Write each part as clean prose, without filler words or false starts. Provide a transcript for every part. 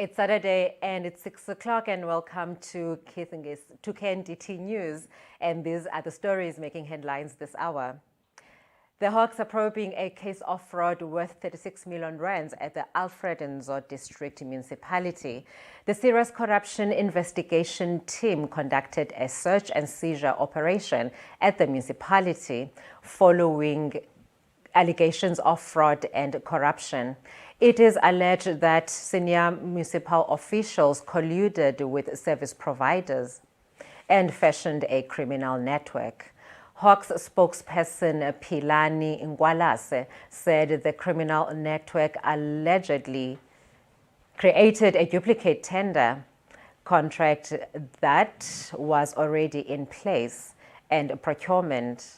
It's Saturday and it's 6 o'clock, and welcome to KNDT News. And these are the stories making headlines this hour. The Hawks are probing a case of fraud worth 36 million rands at the Alfred Nzo District Municipality. The Serious Corruption Investigation Team conducted a search and seizure operation at the municipality following allegations of fraud and corruption. It is alleged that senior municipal officials colluded with service providers and fashioned a criminal network. Hawks spokesperson Philani Ngwalase said the criminal network allegedly created a duplicate tender contract that was already in place, and procurement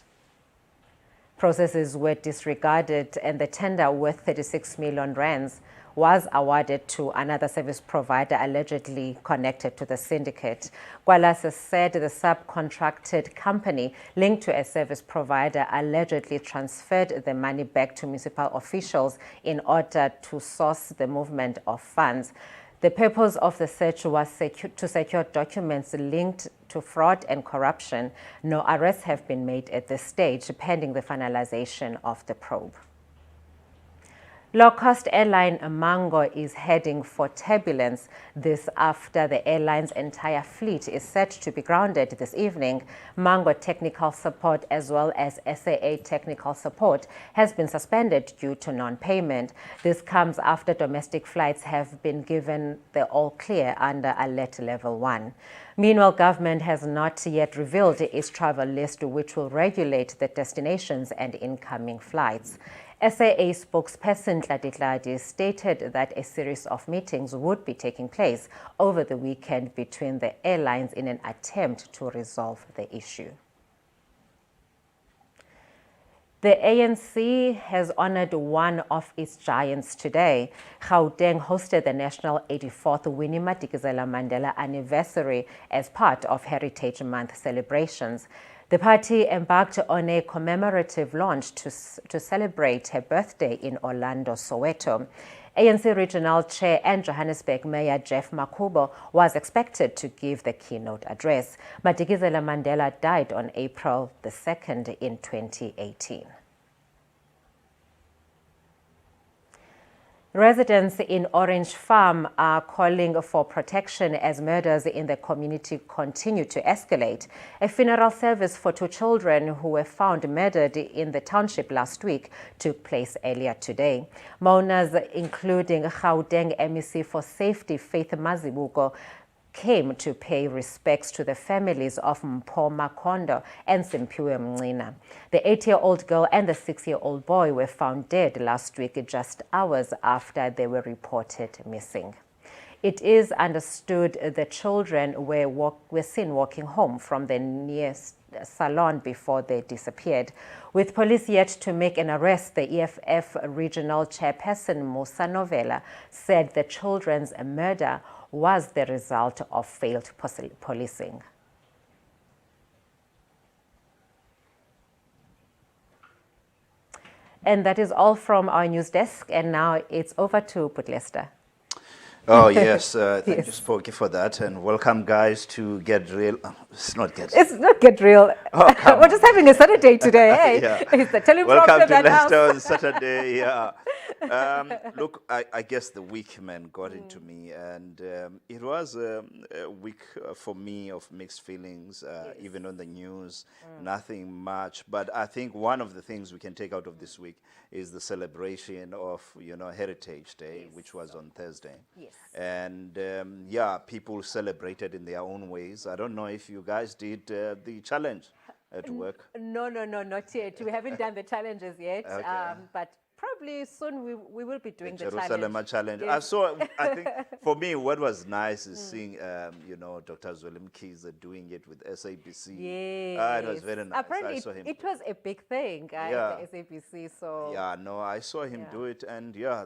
processes were disregarded, and the tender worth 36 million rands was awarded to another service provider allegedly connected to the syndicate. Ngwalase said the subcontracted company linked to a service provider allegedly transferred the money back to municipal officials in order to source the movement of funds. The purpose of the search was to secure documents linked to fraud and corruption. No arrests have been made at this stage, pending the finalization of the probe. Low-cost airline Mango is heading for turbulence. This after the airline's entire fleet is set to be grounded this evening. Mango technical support as well as SAA technical support has been suspended due to non-payment. This comes after domestic flights have been given the all-clear under Alert Level 1. Meanwhile, government has not yet revealed its travel list, which will regulate the destinations and incoming flights. SAA spokesperson Tladi stated that a series of meetings would be taking place over the weekend between the airlines in an attempt to resolve the issue. The ANC has honored one of its giants today. Gauteng hosted the national 84th Winnie Madikizela Mandela anniversary as part of Heritage Month celebrations. The party embarked on a commemorative launch to celebrate her birthday in Orlando, Soweto. ANC Regional Chair and Johannesburg Mayor Jeff Makubo was expected to give the keynote address. Madikizela Mandela died on April the 2nd in 2018. Residents in Orange Farm are calling for protection as murders in the community continue to escalate. A funeral service for two children who were found murdered in the township last week took place earlier today. Mourners, including Gauteng MEC for Safety Faith Mazibuko, came to pay respects to the families of Mpho Makondo and Simpiwe Mncina. The 8-year-old girl and the 6-year-old boy were found dead last week, just hours after they were reported missing. It is understood the children were seen walking home from the nearest salon before they disappeared. With police yet to make an arrest, the EFF regional chairperson Musa Novela said the children's murder was the result of failed policing. And that is all from our news desk, and now it's over to Putlester. Oh, yes. Thank you, Spokey, for that. And welcome, guys, to Get Real. It's not Get Real. Oh, we're just having a Saturday today, hey? Yeah. It's the teleprompter Welcome to that Leicester house. on Saturday, yeah. Look, I guess the week, man, got into me. And it was a week for me of mixed feelings, even on the news, nothing much. But I think one of the things we can take out of this week is the celebration of, Heritage Day, which was on Thursday. Yes. And yeah, people celebrated in their own ways. I don't know if you guys did the challenge at work. No, not yet. We haven't done the challenges yet, Okay. but probably soon we will be doing the Jerusalem challenge. Yes. I think for me, what was nice is seeing, Dr. Zweli Mkhize doing it with SABC. Yes. It was very nice. Apparently, I saw him. it was a big thing Yeah. at the SABC. So Yeah, no, I saw him do it, and yeah,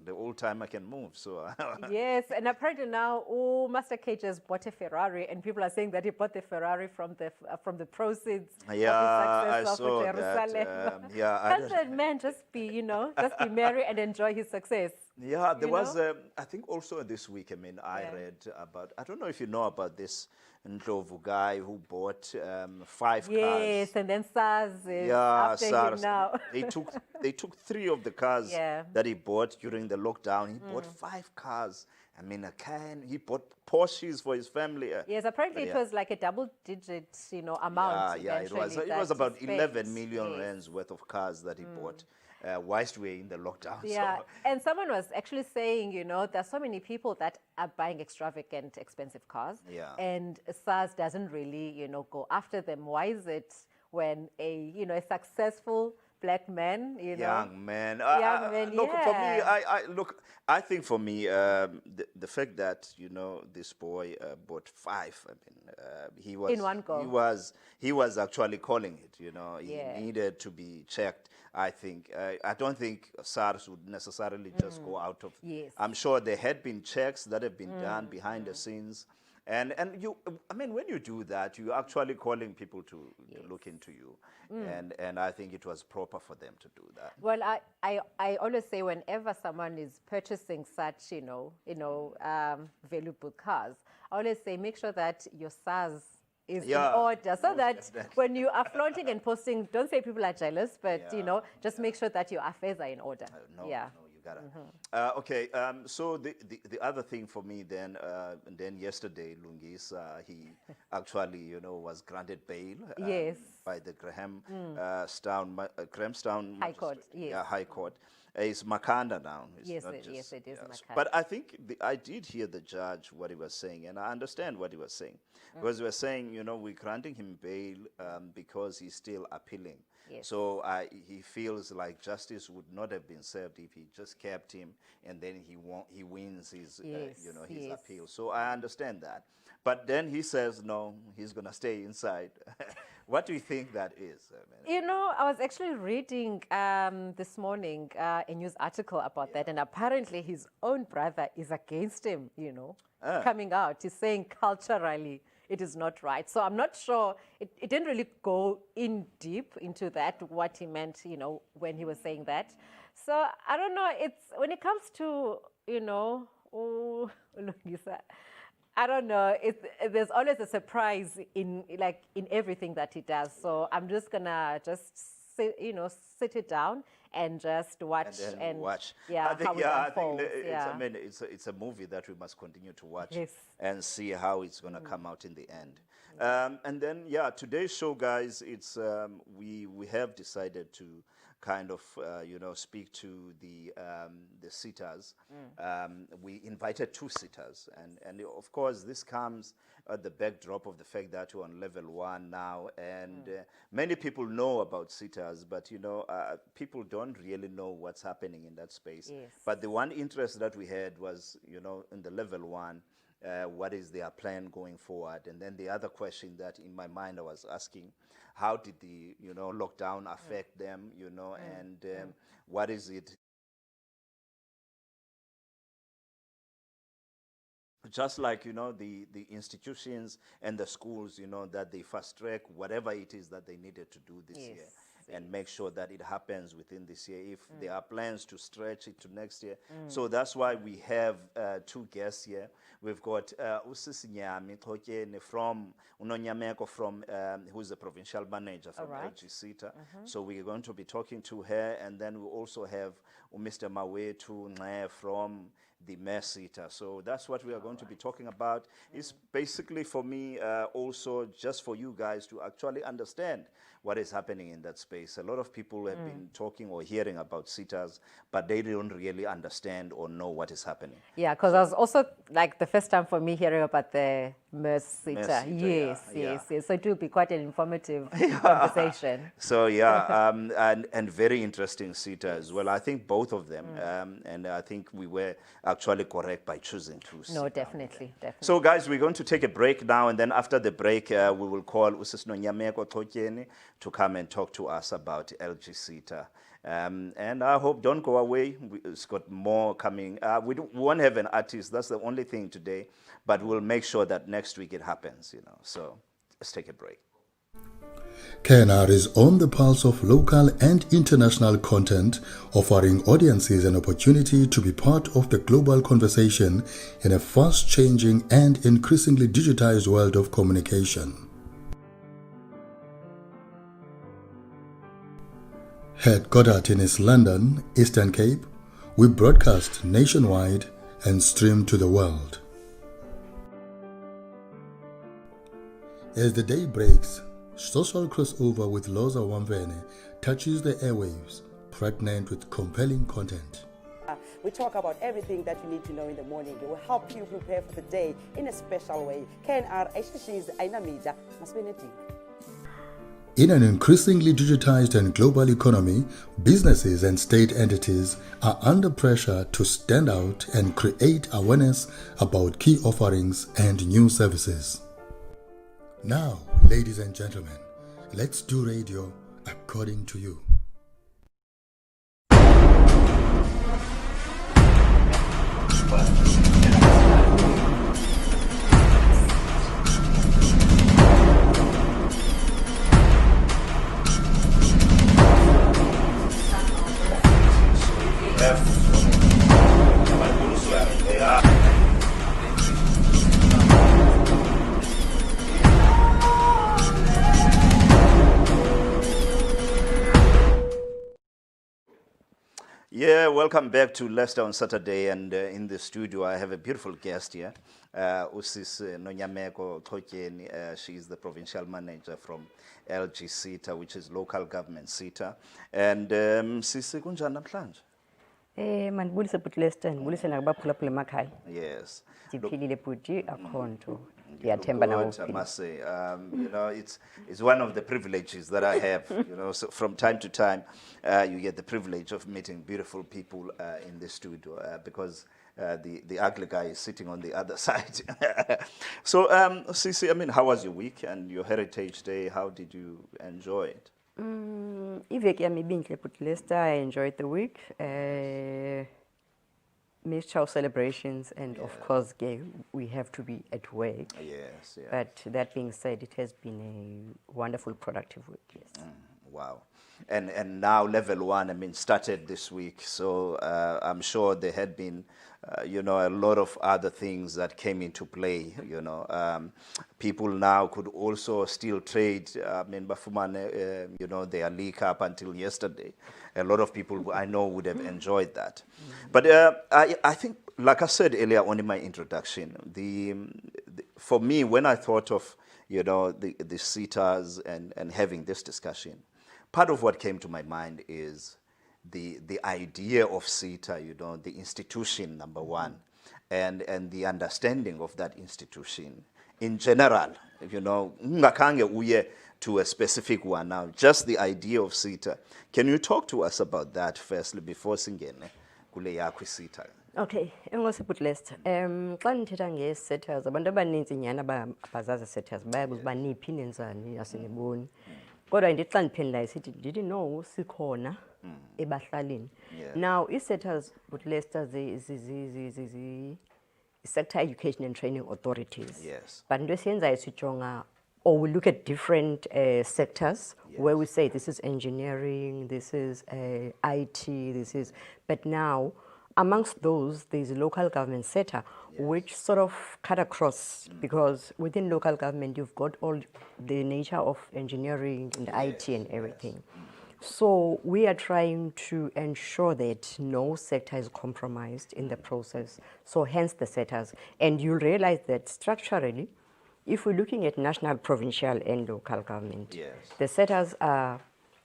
the old time I can move. So yes, and apparently now, Master K just bought a Ferrari, and people are saying that he bought the Ferrari from the proceeds yeah, of I his success saw of Jerusalem. that. Yeah, Can't that man just be, just be merry and enjoy his success. Yeah, there You was, know? I think also this week, I mean, I read about, I don't know if you know about this Ndlovu guy who bought 5 cars. Yes, and then SARS is Yeah, after him SARS. now. They took 3 of the cars Yeah. that he bought during the lockdown. He bought 5 cars. I mean, he bought Porsches for his family. Yes, apparently But it was like a double-digit, amount. yeah, it was. eventually It was that he about spent. 11 million Yes. rands worth of cars that he bought whilst we're in the lockdown. Yeah, So, and someone was actually saying, there's so many people that are buying extravagant, expensive cars. Yeah. And SARS doesn't really, go after them. Why is it when a successful black man, young man. Young man, look, for me, yeah. I think for me, the fact that this boy bought 5. I mean, he was In one go. He was actually calling it. He Yeah. needed to be checked. I think. I don't think SARS would necessarily just go out of. Yes. I'm sure there had been checks that have been done behind the scenes. And I mean, when you do that, you're actually calling people to look into you. And I think it was proper for them to do that. Well, I always say whenever someone is purchasing such, valuable cars, I always say make sure that your SARS is Yeah, in order so most that definitely. when you are flaunting and posting, don't say people are jealous, but, Yeah, just make sure that your affairs are in order. No, Yeah. no, you gotta. Okay, so the other thing for me then, and then yesterday, Lungisa, he actually, was granted bail. Yes. By the Grahamstown High Court, yes. Yeah, High Court. It's Makanda now. It's Yes, not it is yes. Makhanda. But I think I did hear the judge what he was saying, and I understand what he was saying. Because he was saying, we're granting him bail because he's still appealing. Yes. So he feels like justice would not have been served if he just kept him and then he wins his Yes, his yes. appeal. So I understand that. But then he says no, he's gonna stay inside. What do you think that is? I was actually reading this morning a news article about that, and apparently his own brother is against him, coming out. He's saying culturally it is not right. So I'm not sure, it didn't really go in deep into that, what he meant, when he was saying that. So I don't know, it's, when it comes to, Lungisa, I don't know. There's always a surprise in everything that he does. So I'm just gonna sit it down and just watch and watch. Yeah, I think, how it unfolds. I mean, it's a movie that we must continue to watch Yes. and see how it's going to come out in the end. And then, today's show, guys, it's we have decided to kind of speak to the sitters. We invited 2 sitters, and of course this comes at the backdrop of the fact that we're on level 1 now, and many people know about sitters, but people don't really know what's happening in that space. Yes. But the one interest that we had was in the level 1. What is their plan going forward? And then the other question that in my mind I was asking, how did the lockdown affect them? And what is it? Just like the institutions and the schools, that they fast track whatever it is that they needed to do this year. And make sure that it happens within this year. If there are plans to stretch it to next year. So that's why we have 2 guests here. We've got Usisi Nyami Tokene from Unonyameko from who's the provincial manager from LG SETA. So we're going to be talking to her, and then we also have Mr. Mawetu Nxe from the MESITA. So that's what we are going to be talking about. It's basically for me also just for you guys to actually understand what is happening in that space. A lot of people have been talking or hearing about sitters, but they don't really understand or know what is happening. Yeah, because I was also like the first time for me hearing about the MESITA. MESITA, Yes. So it will be quite an informative conversation. So and very interesting sitter as well. I think both of them, and I think we were actually correct by choosing 2. No, definitely. So guys, we're going to take a break now, and then after the break, we will call Usisi Nyameko Tokene to come and talk to us about LG SETA. And I hope, don't go away, it's got more coming. We won't have an artist, that's the only thing today, but we'll make sure that next week it happens, So let's take a break. KNR is on the pulse of local and international content, offering audiences an opportunity to be part of the global conversation in a fast-changing and increasingly digitized world of communication. Headquartered in East London, Eastern Cape, we broadcast nationwide and stream to the world. As the day breaks, social crossover with Loza Wamvene touches the airwaves, pregnant with compelling content. We talk about everything that you need to know in the morning. It will help you prepare for the day in a special way. KNR Aishishis Aina Media Masbeneti. In an increasingly digitized and global economy, businesses and state entities are under pressure to stand out and create awareness about key offerings and new services. Now, ladies and gentlemen, let's do radio according to you. Yeah, welcome back to Leicester on Saturday, and in the studio I have a beautiful guest here, Usis Nonyameko Tokyeni. She is the provincial manager from LG SETA, which is local government SETA. And Sisi kunjani namhlanje? Mandibulise bhuti Leicester, ndibulise nakubaphulaphula emakhaya. Yes. Ndiphilile bhuti akho nto. Ndiyathemba nawe. I must say, you know, it's one of the privileges that I have. You know, so from time to time, you get the privilege of meeting beautiful people in the studio because the ugly guy is sitting on the other side. So, Sisi, I mean, how was your week and your Heritage Day? How did you enjoy it? Iveki yami ibinhle bhuti Leicester. I enjoyed the week. Missed child celebrations, and of course, we have to be at work. Yes, yeah. But that being said, it has been a wonderful, productive week. Yes. Wow. And now level 1, I mean, started this week. So I'm sure there had been, you know, a lot of other things that came into play. You know, people now could also still trade. I mean, Bafumane, you know, their leak up until yesterday. A lot of people I know would have enjoyed that. But I think, like I said earlier on in my introduction, for me, when I thought of, you know, the SETAs and having this discussion, part of what came to my mind is the idea of SETA, you know, the institution, number one, and the understanding of that institution in general. You know, ngakange uye to a specific one now, just the idea of SETA. Can you talk to us about that firstly before singene kule yakho SETA? Okay, engosi bhuti Leicester. Xa nithetha nge-SETAs, abantu abaninzi nyhani abazazi SETAs bayabuza uba niphi nenzani asiniboni. Kodwa ndithi xa ndiphendulayo sithi ndithi no sikhona ebahlalini. Now i-SETAs bhuti Leicester sector education and training authorities. Yes. But into esiyenzayo sijonga, or we look at different sectors where we say this is engineering, this is IT, this is, but now amongst those there's a local government SETA which sort of cut across because within local government you've got all the nature of engineering and IT and everything. So we are trying to ensure that no sector is compromised in the process. So hence the SETAs. And you'll realize that structurally, if we're looking at national, provincial, and local government, the SETAs are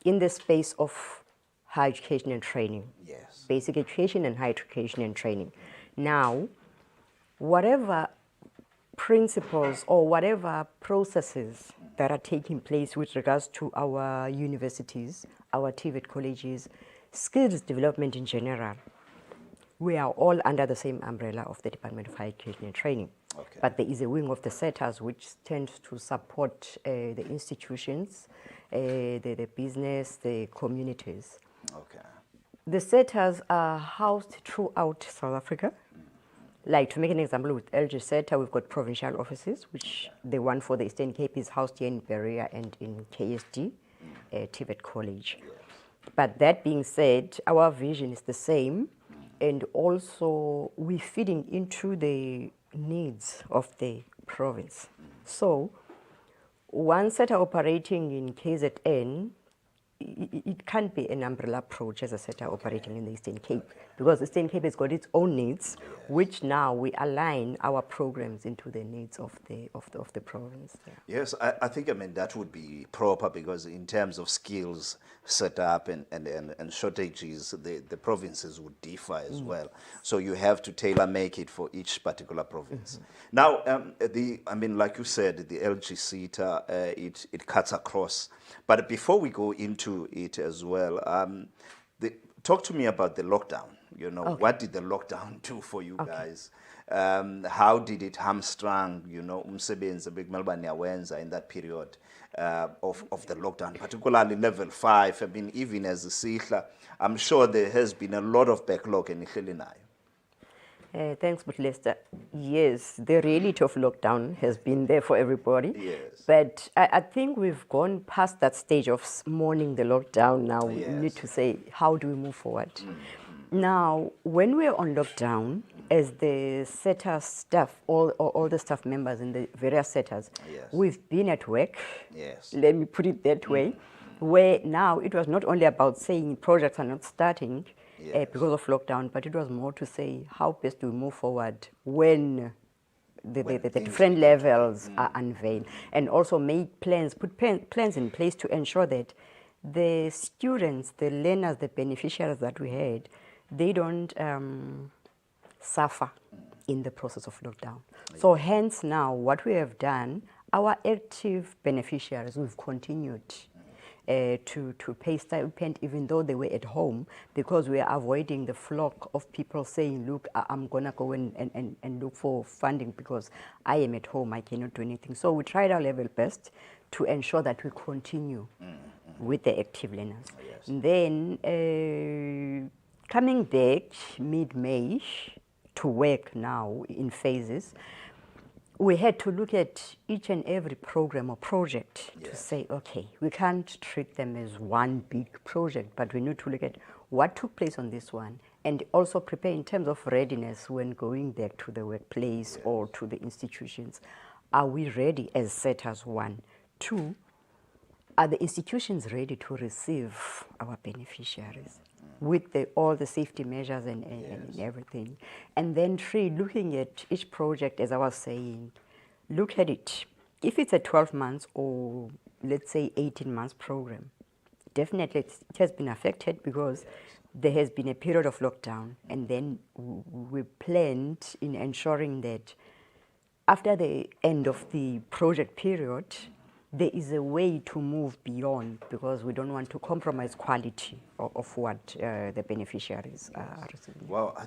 in the space of higher education and training. Yes. Basic education and higher education and training. Now, whatever principles or whatever processes that are taking place with regards to our universities, our TVET colleges, skills development in general, we are all under the same umbrella of the Department of Higher Education and Training. Okay. But there is a wing of the SETAs which tends to support the institutions, the business, the communities. Okay. The SETAs are housed throughout South Africa. Like, to make an example, with LG SETA, we've got provincial offices, which the one for the Eastern Cape is housed here in Berea and in KSD, TVET College. But that being said, our vision is the same, and also we're feeding into the needs of the province. So, one SETA operating in KZN, it can't be an umbrella approach as a SETA operating in the Eastern Cape, because the Eastern Cape has got its own needs, which now we align our programs into the needs of the province. Yeah. Yes, I think, I mean, that would be proper, because in terms of skills set up and shortages, the provinces would differ as well. So you have to tailor make it for each particular province. Now, I mean, like you said, the LG SETA, it cuts across. But before we go into it as well, talk to me about the lockdown. You know, what did the lockdown do for you guys? How did it hamstrung, you know, umsebenzi bekumele niyawenza in that period of the lockdown, particularly level 5? I mean, even as a sihla, I'm sure there has been a lot of backlog in nihleli nayo. Thanks, but Lester. Yes, the reality of lockdown has been there for everybody. Yes. But I think we've gone past that stage of mourning the lockdown now. We need to say, how do we move forward? Now, when we're on lockdown, as the SETA staff, all the staff members in the various SETAs, we've been at work. Yes. Let me put it that way, where now it was not only about saying projects are not starting, because of lockdown, but it was more to say how best do we move forward when the different levels are unveiled, and also make plans, put plans in place to ensure that the students, the learners, the beneficiaries that we had, they don't suffer in the process of lockdown. So hence now what we have done, our active beneficiaries, we've continued to pay stipend even though they were at home, because we are avoiding the flock of people saying, look, I'm going to go and look for funding because I am at home, I cannot do anything. So we tried our level best to ensure that we continue with the active learners. And then coming back mid-May to work now in phases, we had to look at each and every program or project to say, okay, we can't treat them as one big project, but we need to look at what took place on this one and also prepare in terms of readiness when going back to the workplace or to the institutions. Are we ready as SETAs? 1. 2, are the institutions ready to receive our beneficiaries with all the safety measures and everything? And then 3, looking at each project, as I was saying, look at it. If it's a 12 months or let's say 18 months program, definitely it has been affected because there has been a period of lockdown, and then we planned in ensuring that after the end of the project period, there is a way to move beyond, because we don't want to compromise quality of what the beneficiaries are receiving. Well,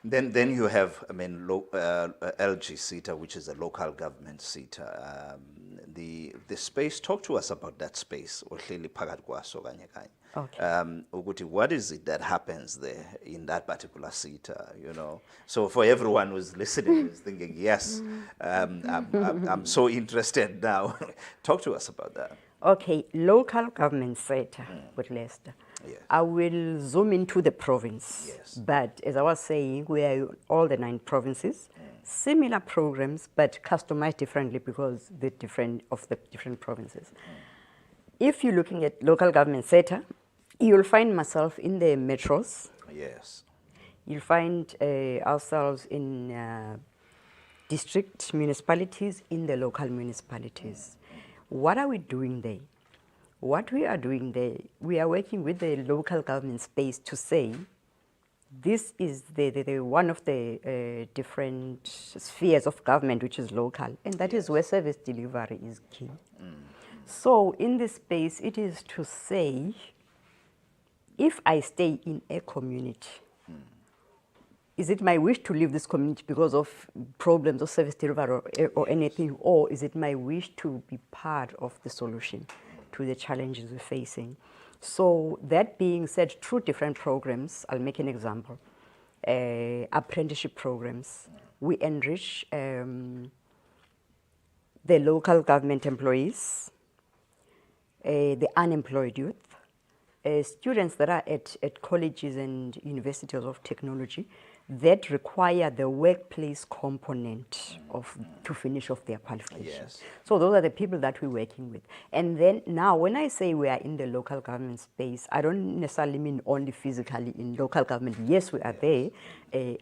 then you have, I mean, LG SETA, which is a local government SETA. The space, talk to us about that space. Okay. What is it that happens there in that particular SETA, you know? So for everyone who's listening, who's thinking, yes, I'm so interested now. Talk to us about that. Okay, local government SETA with Lester. Yes. I will zoom into the province. Yes. But as I was saying, we are in all the 9 provinces. Similar programs, but customized differently because the different provinces. If you're looking at local government SETA, you'll find myself in the metros. Yes. You'll find ourselves in district municipalities, in the local municipalities. What are we doing there? What we are doing there, we are working with the local government space to say, this is the one of the different spheres of government which is local, and that is where service delivery is key. So in this space, it is to say, if I stay in a community, is it my wish to leave this community because of problems of service delivery or anything, or is it my wish to be part of the solution to the challenges we're facing? So that being said, through different programs, I'll make an example. apprenticeship programs. We enrich the local government employees, the unemployed youth, students that are at colleges and universities of technology that require the workplace component to finish off their qualifications. Yes. So those are the people that we're working with. And then now when I say we are in the local government space, I don't necessarily mean only physically in local government. Yes, we are there,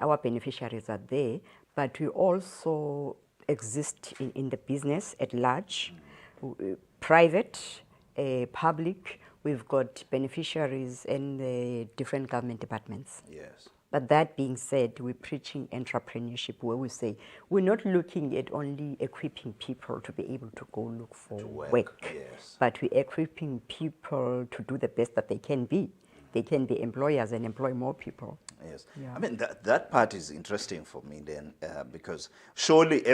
our beneficiaries are there, but we also exist in the business at large, private, public. We've got beneficiaries in the different government departments. Yes. But that being said, we're preaching entrepreneurship where we say we're not looking at only equipping people to be able to go look for work, yes. but we're equipping people to do the best that they can be. They can be employers and employ more people. Yes, Yeah. I mean that part is interesting for me then, because surely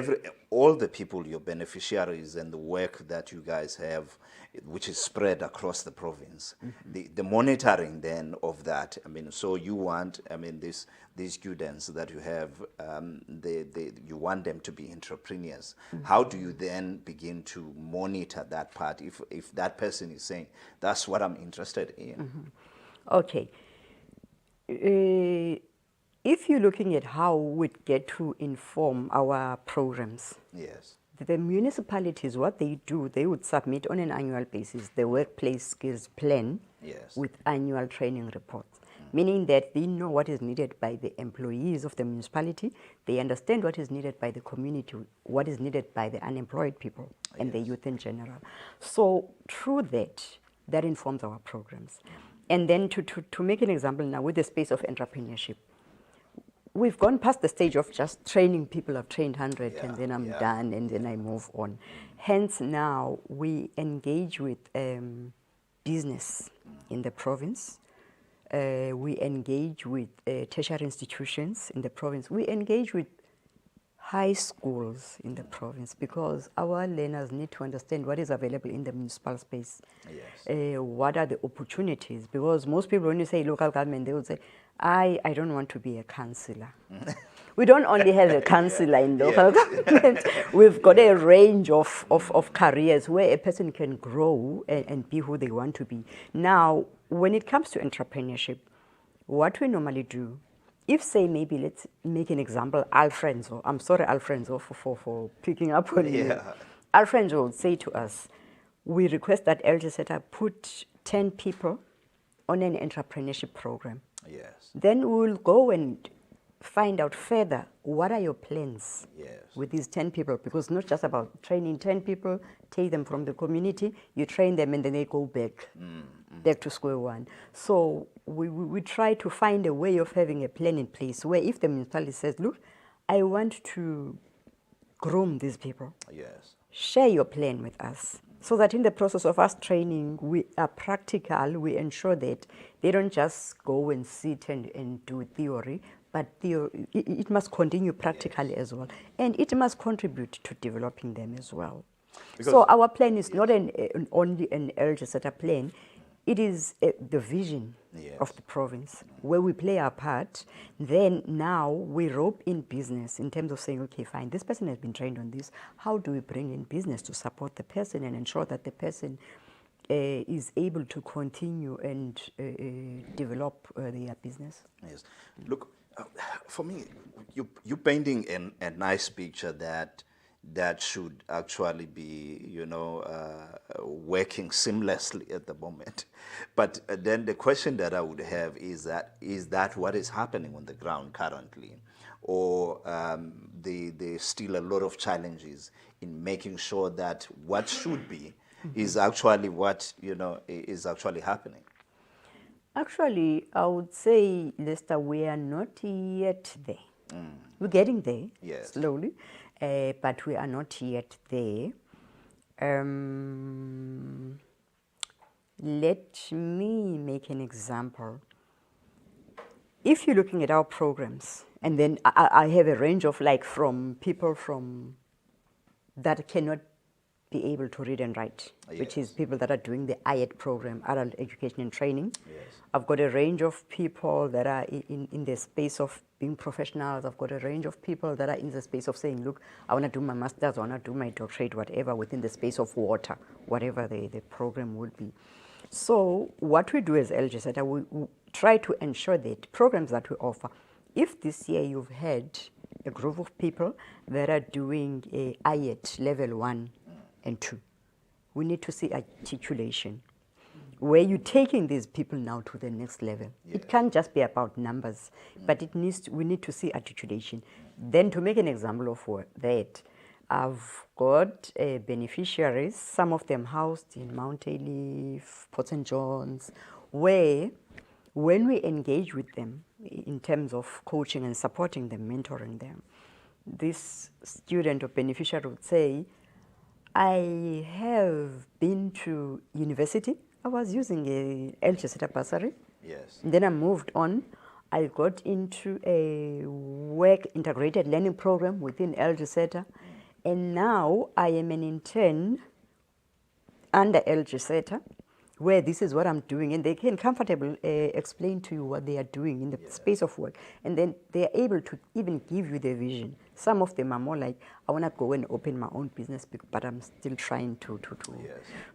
all the people, your beneficiaries, and the work that you guys have, which is spread across the province, the monitoring then of that. I mean, so you want, I mean, these students that you have, you want them to be entrepreneurs. How do you then begin to monitor that part? If that person is saying that's what I'm interested in. Okay. If you're looking at how we get to inform our programs, Yes. the municipalities, what they do, they would submit on an annual basis the workplace skills plan Yes. with annual training reports, meaning that they know what is needed by the employees of the municipality, they understand what is needed by the community, what is needed by the unemployed people and the youth in general. So through that informs our programs. And then to make an example now with the space of entrepreneurship, we've gone past the stage of just training people. I've trained 100 and then I'm done and then I move on. Hence now we engage with business in the province. We engage with tertiary institutions in the province. We engage with high schools in the province because our learners need to understand what is available in the municipal space. Yes. What are the opportunities? Because most people, when you say local government, they would say, I don't want to be a councillor. We don't only have a councillor in local government. We've got a range of careers where a person can grow and be who they want to be. Now, when it comes to entrepreneurship, what we normally do, if say maybe let's make an example, Alfrenzo, I'm sorry Alfrenzo for picking up on you. Alfrenzo would say to us, we request that LGSETA put 10 people on an entrepreneurship program. Yes. Then we will go and find out further what are your plans with these 10 people, because it's not just about training 10 people, take them from the community, you train them and then they go back to square one. So we try to find a way of having a plan in place where if the municipality says, look, I want to groom these people, Yes. share your plan with us. So that in the process of us training, we are practical, we ensure that they don't just go and sit and do theory, but it must continue practically as well. And it must contribute to developing them as well. Because so our plan is not only an LGSETA plan, it is the vision of the province where we play our part. Then now we rope in business in terms of saying, okay, fine, this person has been trained on this. How do we bring in business to support the person and ensure that the person is able to continue and develop their business? Yes. Look, for me, you're painting a nice picture that should actually be, working seamlessly at the moment. But then the question that I would have is that what is happening on the ground currently? Or there's still a lot of challenges in making sure that what should be is actually what, is actually happening? Actually, I would say, Lester, we are not yet there. We're getting there slowly, but we are not yet there. Let me make an example. If you're looking at our programs, and then I have a range of from people that cannot be able to read and write, which is Yes. people that are doing the IED program, Adult Education and Training. Yes. I've got a range of people that are in the space of being professionals. I've got a range of people that are in the space of saying, look, I want to do my master's, I want to do my doctorate, whatever, within the space of water, whatever the program would be. So what we do as LGSETA, we try to ensure that programs that we offer, if this year you've had a group of people that are doing a IET level 1 and 2, we need to see articulation, where you're taking these people now to the next level. It can't just be about numbers, but we need to see articulation. Then to make an example of that, I've got beneficiaries, some of them housed in Mount Ayleaf, Port St. John's, where when we engage with them in terms of coaching and supporting them, mentoring them, this student or beneficiary would say, I have been to university. I was using a LGSETA bursary. Yes. Then I moved on. I got into a work integrated learning program within LGSETA. And now I am an intern under LGSETA, where this is what I'm doing, and they can comfortably explain to you what they are doing in the space of work. And then they are able to even give you the vision. Some of them are more like, I want to go and open my own business, but I'm still trying to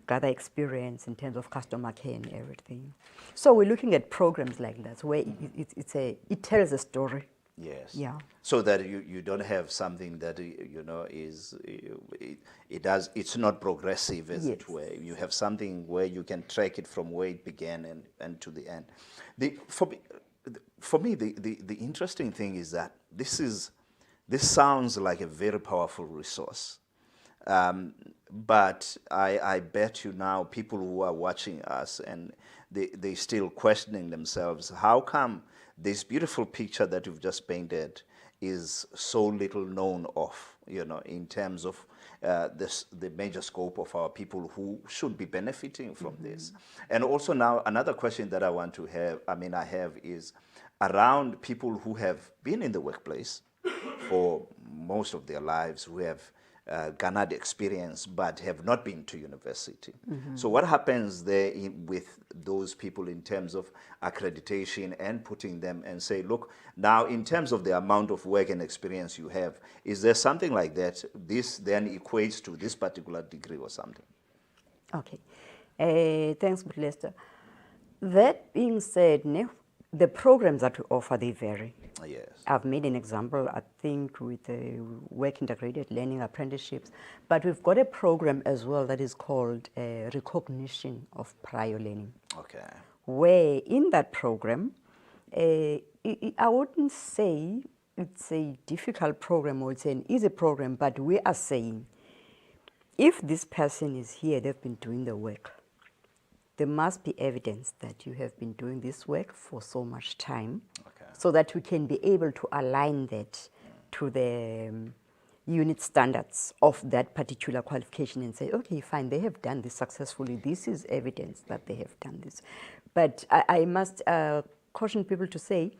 gather experience in terms of customer care and everything. So we're looking at programs like that, where it tells a story. Yes. Yeah. So that you don't have something that it's not progressive, as it were. You have something where you can track it from where it began and to the end. For me, the interesting thing is that this sounds like a very powerful resource. But I bet you now people who are watching us and they still questioning themselves, how come this beautiful picture that you've just painted is so little known of, in terms of the major scope of our people who should be benefiting from this. And also now another question that I have is around people who have been in the workplace for most of their lives, who have garnered experience but have not been to university. So what happens there with those people in terms of accreditation and putting them and say, look, now in terms of the amount of work and experience you have, is there something like that? This then equates to this particular degree or something? Okay. Thanks, Lester. That being said, the programs that we offer, they vary. Yes. I've made an example, I think, with the work integrated learning apprenticeships, but we've got a program as well that is called recognition of prior learning. Okay. Where in that program, I wouldn't say it's a difficult program or it's an easy program, but we are saying, if this person is here, they've been doing the work, there must be evidence that you have been doing this work for so much time, so that we can be able to align that to the unit standards of that particular qualification and say, okay, fine, they have done this successfully. This is evidence that they have done this. But I must caution people to say,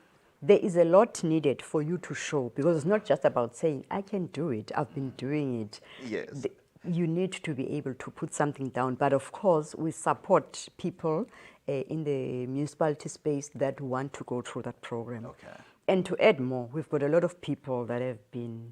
there is a lot needed for you to show, because it's not just about saying, I can do it, I've been doing it. Yes. You need to be able to put something down. But of course, we support people in the municipality space that want to go through that program. Okay. And to add more, we've got a lot of people that have been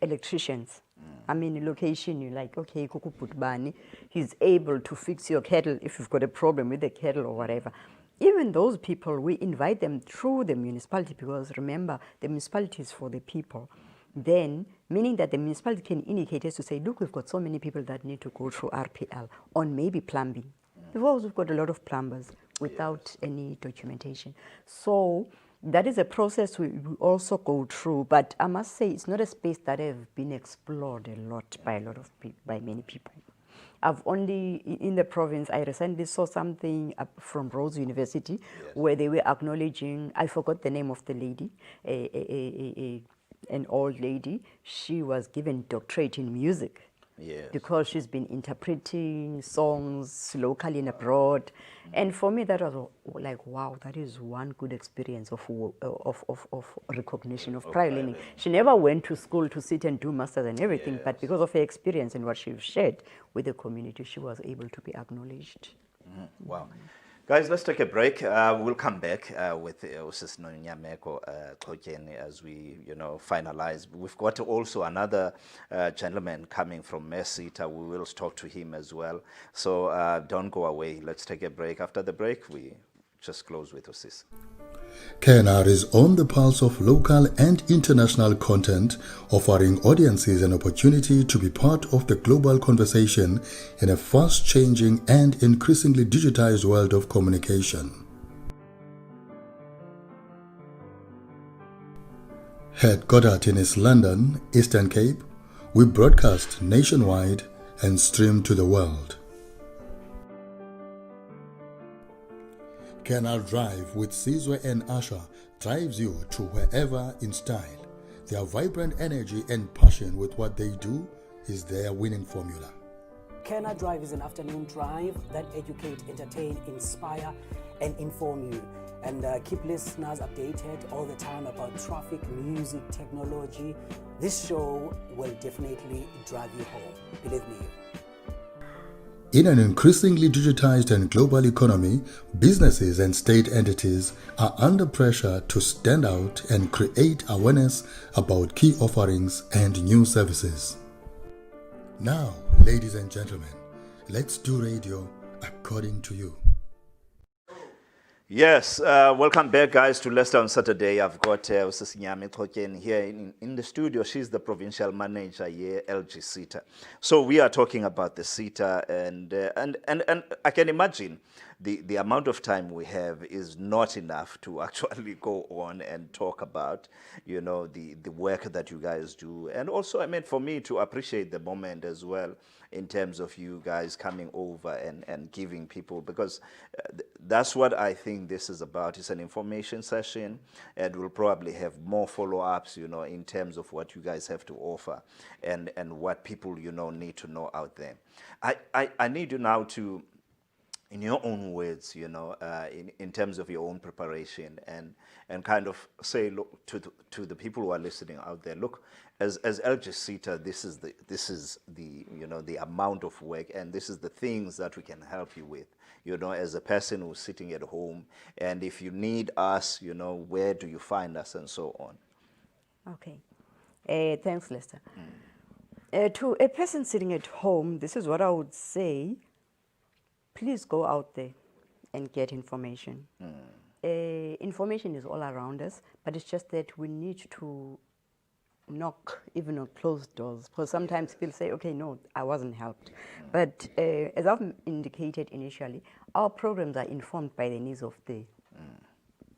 electricians. I mean, location, you're like, okay, Kuku Putbani, he's able to fix your kettle if you've got a problem with the kettle or whatever. Even those people, we invite them through the municipality, because remember, the municipality is for the people. Then, meaning that the municipality can indicate us to say, look, we've got so many people that need to go through RPL on maybe plumbing. Because we've got a lot of plumbers without any documentation. So that is a process we also go through. But I must say, it's not a space that has been explored a lot by many people. I've only, in the province, I recently saw something from Rhodes University, where they were acknowledging, I forgot the name of the lady, an old lady. She was given doctorate in music Yes. because she's been interpreting songs locally and abroad. And for me, that was like, wow, that is one good experience of recognition, of prior learning. She never went to school to sit and do masters and everything, but because of her experience and what she shared with the community, she was able to be acknowledged. Wow. Guys, let's take a break. We'll come back with Sis Nonyameko Xhotyeni as we, finalize. We've got also another gentleman coming from Mesita. We will talk to him as well. So don't go away. Let's take a break. After the break, we just close with Sis. KNR is on the pulse of local and international content, offering audiences an opportunity to be part of the global conversation in a fast-changing and increasingly digitized world of communication. Headquartered in East London, Eastern Cape, we broadcast nationwide and stream to the world. KNR Drive with Sizwe and Asha drives you to wherever in style. Their vibrant energy and passion with what they do is their winning formula. KNR Drive is an afternoon drive that educate, entertain, inspire, and inform you. And keep listeners updated all the time about traffic, music, technology. This show will definitely drive you home. Believe me. In an increasingly digitized and global economy, businesses and state entities are under pressure to stand out and create awareness about key offerings and new services. Now, ladies and gentlemen, let's do radio according to you. Yes, welcome back, guys, to Leicester on Saturday. I've got Sis Nyame Xhotyeni here in the studio. She's the provincial manager here, LG SETA. So we are talking about the SETA, and I can imagine the amount of time we have is not enough to actually go on and talk about, the work that you guys do. And also, for me to appreciate the moment as well, in terms of you guys coming over and giving people, because that's what I think this is about. It's an information session, and we'll probably have more follow-ups, in terms of what you guys have to offer and what people, need to know out there. I need you now to, in your own words, in terms of your own preparation, and kind of say, look, to the people who are listening out there, look, as LG SETA, this is the the amount of work, and this is the things that we can help you with, as a person who's sitting at home, and if you need us, where do you find us, and so on. Okay. Thanks, Lester. To a person sitting at home, this is what I would say. Please go out there and get information. Information is all around us, but it's just that we need to knock even on closed doors, because sometimes people say, okay, no, I wasn't helped. But as I've indicated initially, our programs are informed by the needs of the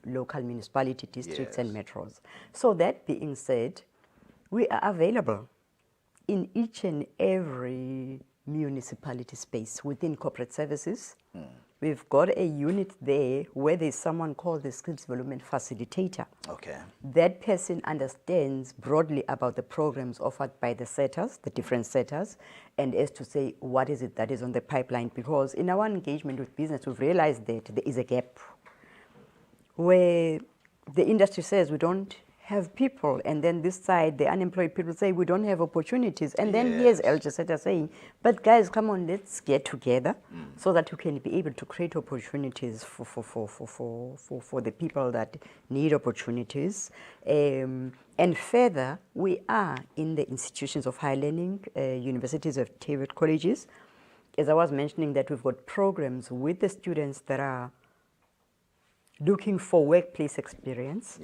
local municipality districts and metros. So that being said, we are available in each and every municipality space within corporate services. We've got a unit there where there's someone called the skills development facilitator. Okay. That person understands broadly about the programs offered by the setters, the different setters, and as to say what is it that is on the pipeline, because in our engagement with business, we've realized that there is a gap where the industry says we don't have people, and then this side, the unemployed people say we don't have opportunities. And then here's LG SETA saying, but guys, come on, let's get together so that you can be able to create opportunities for the people that need opportunities. And further, we are in the institutions of higher learning, universities of TVET colleges. As I was mentioning, that we've got programs with the students that are looking for workplace experience,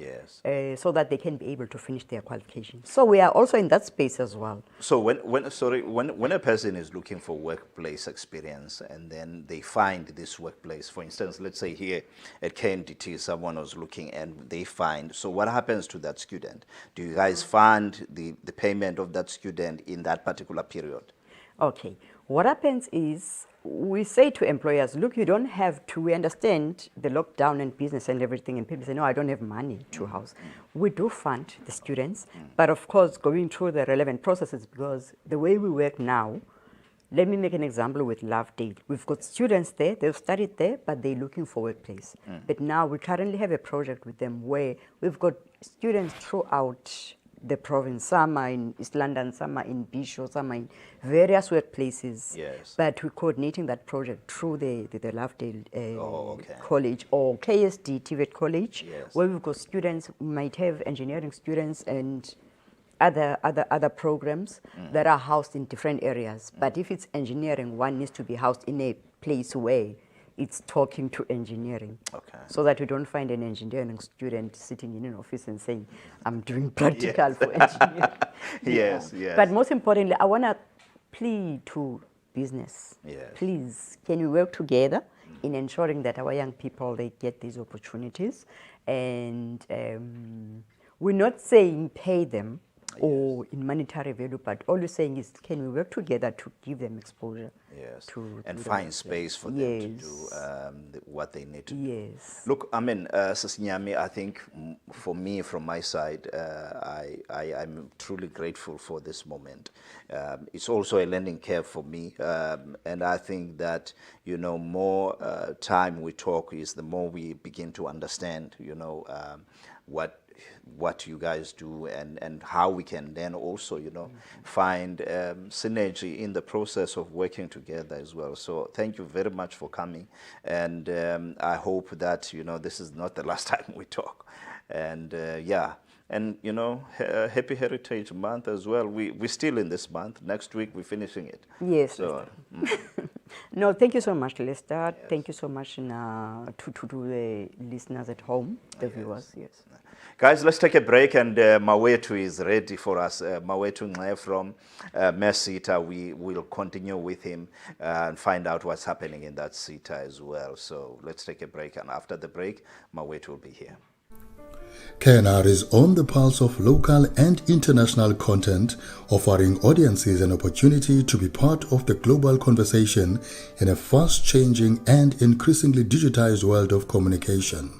so that they can be able to finish their qualifications. So we are also in that space as well. So when a person is looking for workplace experience and then they find this workplace, for instance, let's say here at KNDT, someone was looking and they find, so what happens to that student? Do you guys fund the payment of that student in that particular period? Okay. What happens is we say to employers, look, you don't have to, we understand the lockdown and business and everything, and people say, no, I don't have money to house. We do fund the students, but of course going through the relevant processes, because the way we work now, let me make an example with Lovedale. We've got students there, they've studied there, but they're looking for workplace. But now we currently have a project with them where we've got students throughout the province. Some are in East London, some are in Bishop, some are in various workplaces. Yes. But we're coordinating that project through the Lovedale okay. College or KSD TVET College, Yes. where we've got students, we might have engineering students and other programs that are housed in different areas. But if it's engineering, one needs to be housed in a place where it's talking to engineering. Okay. So that we don't find an engineering student sitting in an office and saying, I'm doing practical for engineering. Yes, yes. But most importantly, I want to plead to business. Yes. Please, can we work together in ensuring that our young people, they get these opportunities? And we're not saying pay them or in monetary value, but all we're saying is, can we work together to give them exposure? Yes, To and the find workplace. space for them to do what they need to do. Yes. Look, I mean, Sisinyami, I think for me, from my side, I'm truly grateful for this moment. It's also a learning curve for me, and I think that, you know, more time we talk is the more we begin to understand, you know, what you guys do and how we can then also, you know, find synergy in the process of working together as well. So thank you very much for coming, and I hope that, you know, this is not the last time we talk. And yeah, and you know, Happy Heritage Month as well. We're still in this month. Next week we're finishing it. Yes. So No, thank you so much, Lester. Thank you so much to the listeners at home, the viewers. Yes. guys, let's take a break, and Mawetu is ready for us. Mawetu Ngce from Mesita. We will continue with him and find out what's happening in that SETA as well. So let's take a break, and after the break, Mawetu will be here. KNR is on the pulse of local and international content, offering audiences an opportunity to be part of the global conversation in a fast-changing and increasingly digitized world of communication.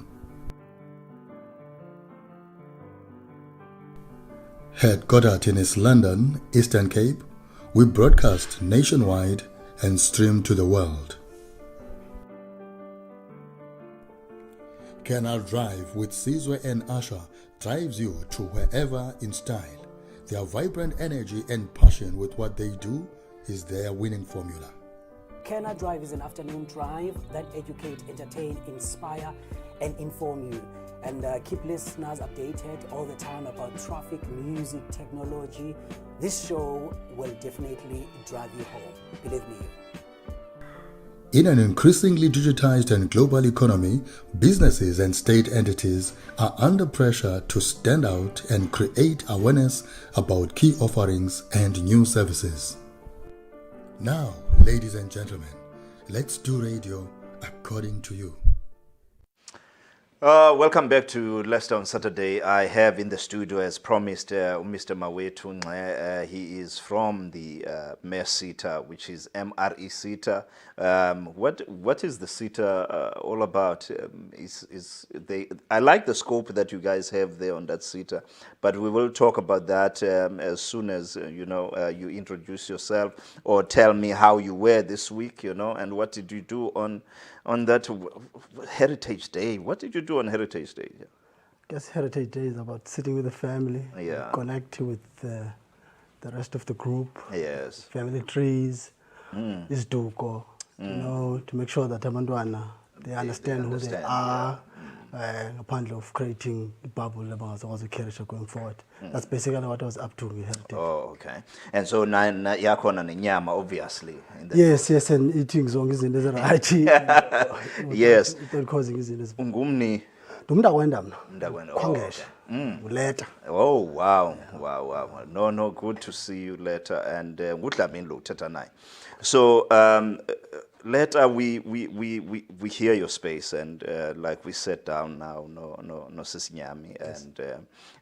Headquartered in East London, Eastern Cape, we broadcast nationwide and stream to the world. KNR Drive with Sizwe and Asha drives you to wherever in style. Their vibrant energy and passion with what they do is their winning formula. KNR Drive is an afternoon drive that educate, entertain, inspire, and inform you. And keep listeners updated all the time about traffic, music, technology. This show will definitely drive you home. Believe me. In an increasingly digitized and global economy, businesses and state entities are under pressure to stand out and create awareness about key offerings and new services. Now, ladies and gentlemen, let's do radio according to you. Welcome back to Leicester on Saturday. I have in the studio, as promised, Mr. Mawetu Ngce. He is from the MESETA, which is MRE SETA. What is the SETA all about? I like the scope that you guys have there on that SETA, but we will talk about that as soon as you introduce yourself or tell me how you were this week, and what did you do on that Heritage Day. What did you do on Heritage Day? I guess Heritage Day is about sitting with the family, connecting with the rest of the group. Yes. Family trees, isduko, to make sure that abantwana they understand who they are, ngaphandle of creating a bubble abangazokwazi ukukherisha going forward. That's basically what I was up to with Heritage. Oh, okay. And so yakhona nenyama, obviously. Yes, and eating zonke izinto eziright. Yes. Without causing izinto. Ungumni. Ndumntakwenda mna. Mntakwenda. Khwangesha. Uleta. Oh, wow. No, good to see you later. And ngudlamini lo uthetha naye. So later we hear your space, and like we sat down now, no Sisinyami,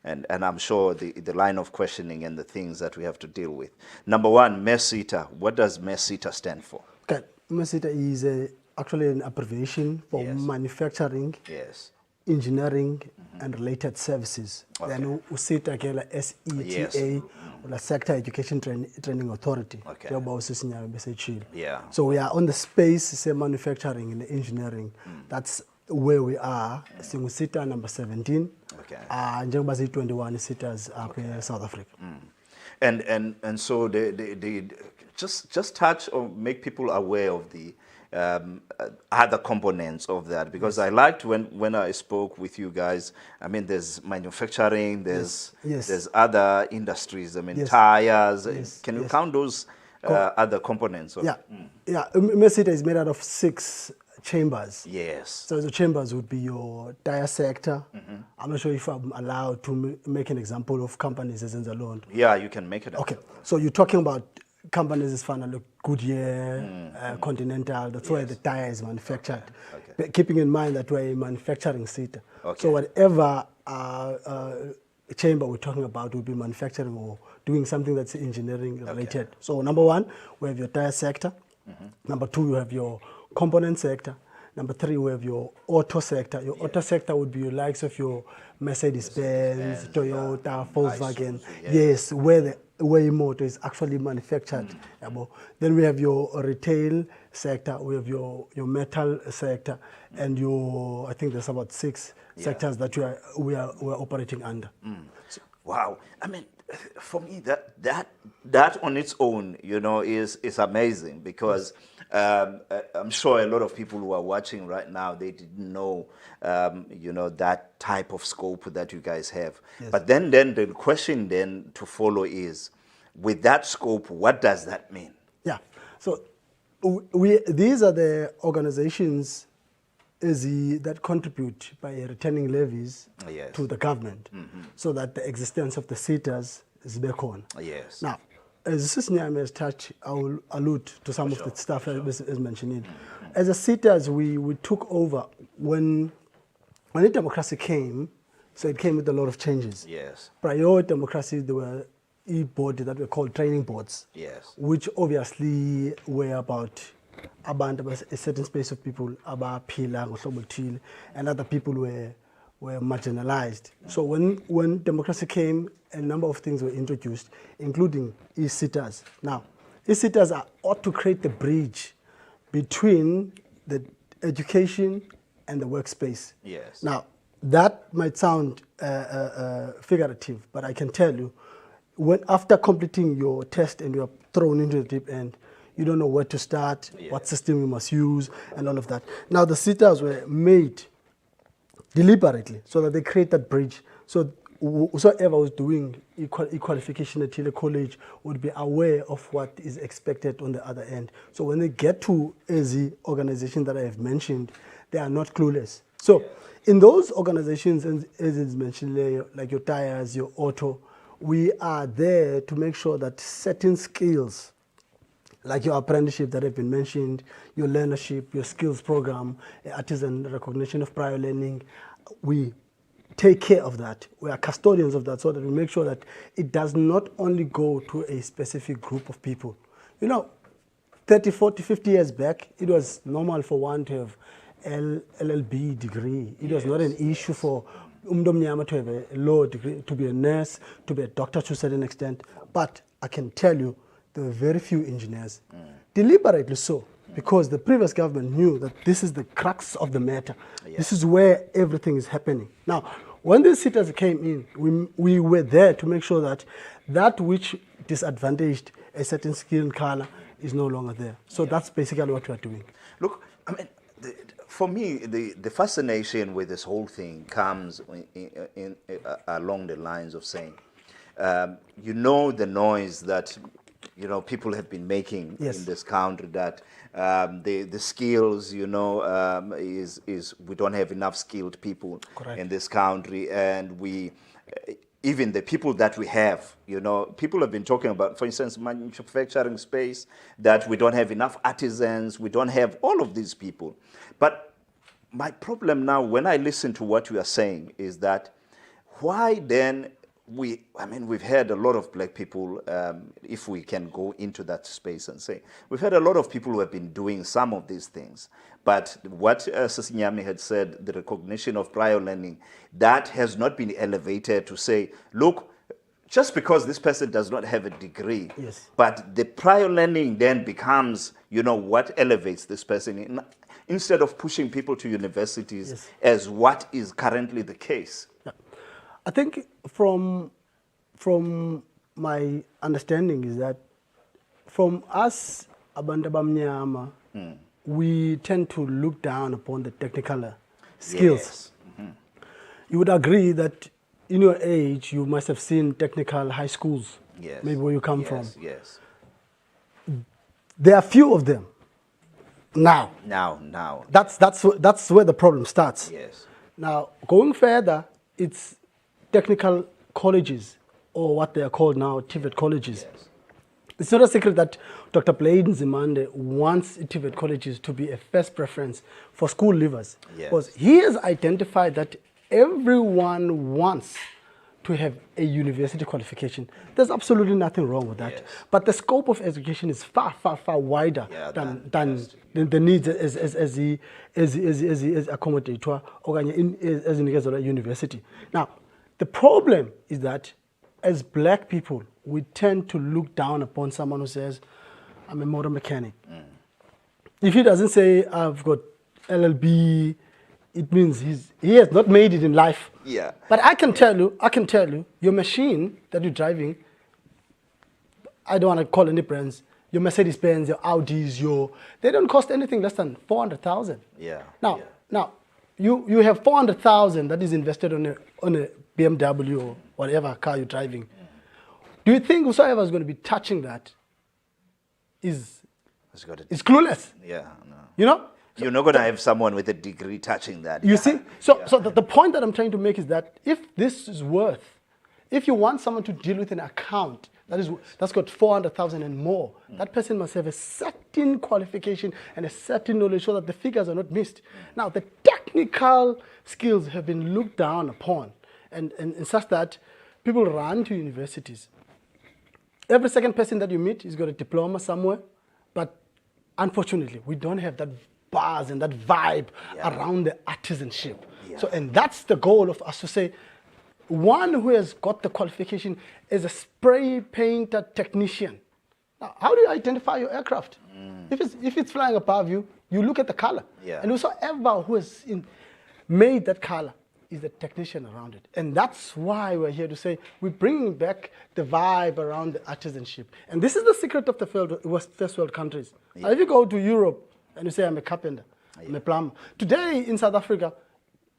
and I'm sure the line of questioning and the things that we have to deal with. Number one, MESITA. What does MESITA stand for? Okay, MESITA is actually an abbreviation for Yes. manufacturing, Yes. engineering, and related services. Okay. Then usita ke la SETA, Yes. la Sector Education Training Authority. Okay. Njengoba usisinyanga bese etshilo. Yeah. So we are on the space say manufacturing and engineering. That's where we are. Singusita number 17. Okay. Njengoba ziyi 21 sitas up in South Africa. And so they just touch or make people aware of the other components of that, because I liked when I spoke with you guys. I mean, there's manufacturing, there's Yes. there's other industries. I mean, Yes. tires. Yes. Can you Yes. count those other components? Yeah, yeah. MESITA is made out of 6 chambers. Yes. So the chambers would be your tire sector. I'm not sure if I'm allowed to make an example of companies as in the loan. Yeah, you can make it up. Okay, so you're talking about companies as far as Goodyear, Continental. That's where the tire is manufactured. Okay. But keeping in mind that we're a manufacturing seat. Okay. So whatever chamber we're talking about will be manufacturing or doing something that's engineering related. So number 1, we have your tire sector. Number 2, you have your component sector. Number 3, we have your auto sector. Your auto sector would be your likes of your Mercedes-Benz, Toyota, Volkswagen. Yes, where the motor is actually manufactured. Then we have your retail sector. We have your metal sector, and I think there's about 6 sectors that we are operating under. Wow. I mean, for me, that on its own, is amazing, because I'm sure a lot of people who are watching right now, they didn't know, that type of scope that you guys have. Yes. But then the question then to follow is, with that scope, what does that mean? Yeah. So these are the organizations that contribute by returning levies Yes. to the government, so that the existence of the SETAs is back on. Yes. Now, as Sisinyami has touched, I will allude to some of the stuff as mentioned. As a SETAs, we took over when the democracy came, so it came with a lot of changes. Yes. Prior democracy, there were e-board that were called training boards, Yes. which obviously were about a certain space of people, abaphila ngohlobo oluthile, and other people were marginalized. So when democracy came, a number of things were introduced, including e-SETAs. Now, e-SETAs ought to create the bridge between the education and the workspace. Yes. Now, that might sound figurative, but I can tell you, after completing your test and you're thrown into the deep end, you don't know where to start, what system you must use, and all of that. Now, the SETAs were made deliberately so that they create that bridge. So whosoever was doing e-qualification at Tile College would be aware of what is expected on the other end. So when they get to the organization that I have mentioned, they are not clueless. So in those organizations, as is mentioned, like your tires, your auto, we are there to make sure that certain skills, like your apprenticeship that have been mentioned, your learnership, your skills program, artisan recognition of prior learning, we take care of that. We are custodians of that, so that we make sure that it does not only go to a specific group of people. 30, 40, 50 years back, it was normal for one to have LLB degree. It was not an issue for umdomnyama to have a law degree, to be a nurse, to be a doctor to a certain extent. But I can tell you, there were very few engineers, deliberately so, because the previous government knew that this is the crux of the matter. This is where everything is happening. Now, when the SETAs came in, we were there to make sure that which disadvantaged a certain skill and color is no longer there. So that's basically what we are doing. Look, I mean, for me, the fascination with this whole thing comes along the lines of saying, the noise that people have been making in this country, that the skills, is we don't have enough skilled people in this country, and even the people that we have. You know, people have been talking about, for instance, manufacturing space, that we don't have enough artisans, we don't have all of these people. But my problem now, when I listen to what you are saying, is that why then we've had a lot of black people, if we can go into that space and say, we've had a lot of people who have been doing some of these things. But what Sisinyami had said, the recognition of prior learning, that has not been elevated to say, look, just because this person does not have a degree, Yes. but the prior learning then becomes, what elevates this person instead of pushing people to universities Yes. as what is currently the case. I think from my understanding is that from us, abantu abamnyama, we tend to look down upon the technical skills. Yes. You would agree that in your age, you must have seen technical high schools, Yes. maybe where you come from. Yes. There are few of them now. Now. That's where the problem starts. Yes. Now, going further, it's technical colleges, or what they are called now, TVET colleges. Yes. It's not a secret that Dr. Blade Nzimande wants TVET colleges to be a first preference for school leavers. Yes. Because he has identified that everyone wants to have a university qualification. There's absolutely nothing wrong with that. Yes. But the scope of education is far, far, far wider Yeah, than that's the needs as he accommodated or as a university. Now, the problem is that as black people, we tend to look down upon someone who says, I'm a motor mechanic. If he doesn't say, I've got LLB, it means he has not made it in life. Yeah. But I can tell you, your machine that you're driving, I don't want to call any brands, your Mercedes-Benz, your Audis, they don't cost anything less than 400,000. Yeah. Now, you have 400,000 that is invested on a BMW or whatever car you're driving. Do you think whosoever is going to be touching that is clueless? Yeah, no. You know? You're not going to have someone with a degree touching that. You see? So the point that I'm trying to make is that if you want someone to deal with an account that's got 400,000 and more, that person must have a certain qualification and a certain knowledge so that the figures are not missed. Now, the technical skills have been looked down upon and such that people run to universities. Every second person that you meet has got a diploma somewhere, but unfortunately, we don't have that buzz and that vibe around the artisanship. Yeah. So, and that's the goal of us to say, one who has got the qualification is a spray painter technician. Now, how do you identify your aircraft? If it's flying above you, you look at the color. Yeah. And whosoever who has made that color is the technician around it. And that's why we're here to say we're bringing back the vibe around the artisanship. And this is the secret of the first world countries. Now, if you go to Europe and you say, I'm a carpenter, I'm a plumber. Today in South Africa,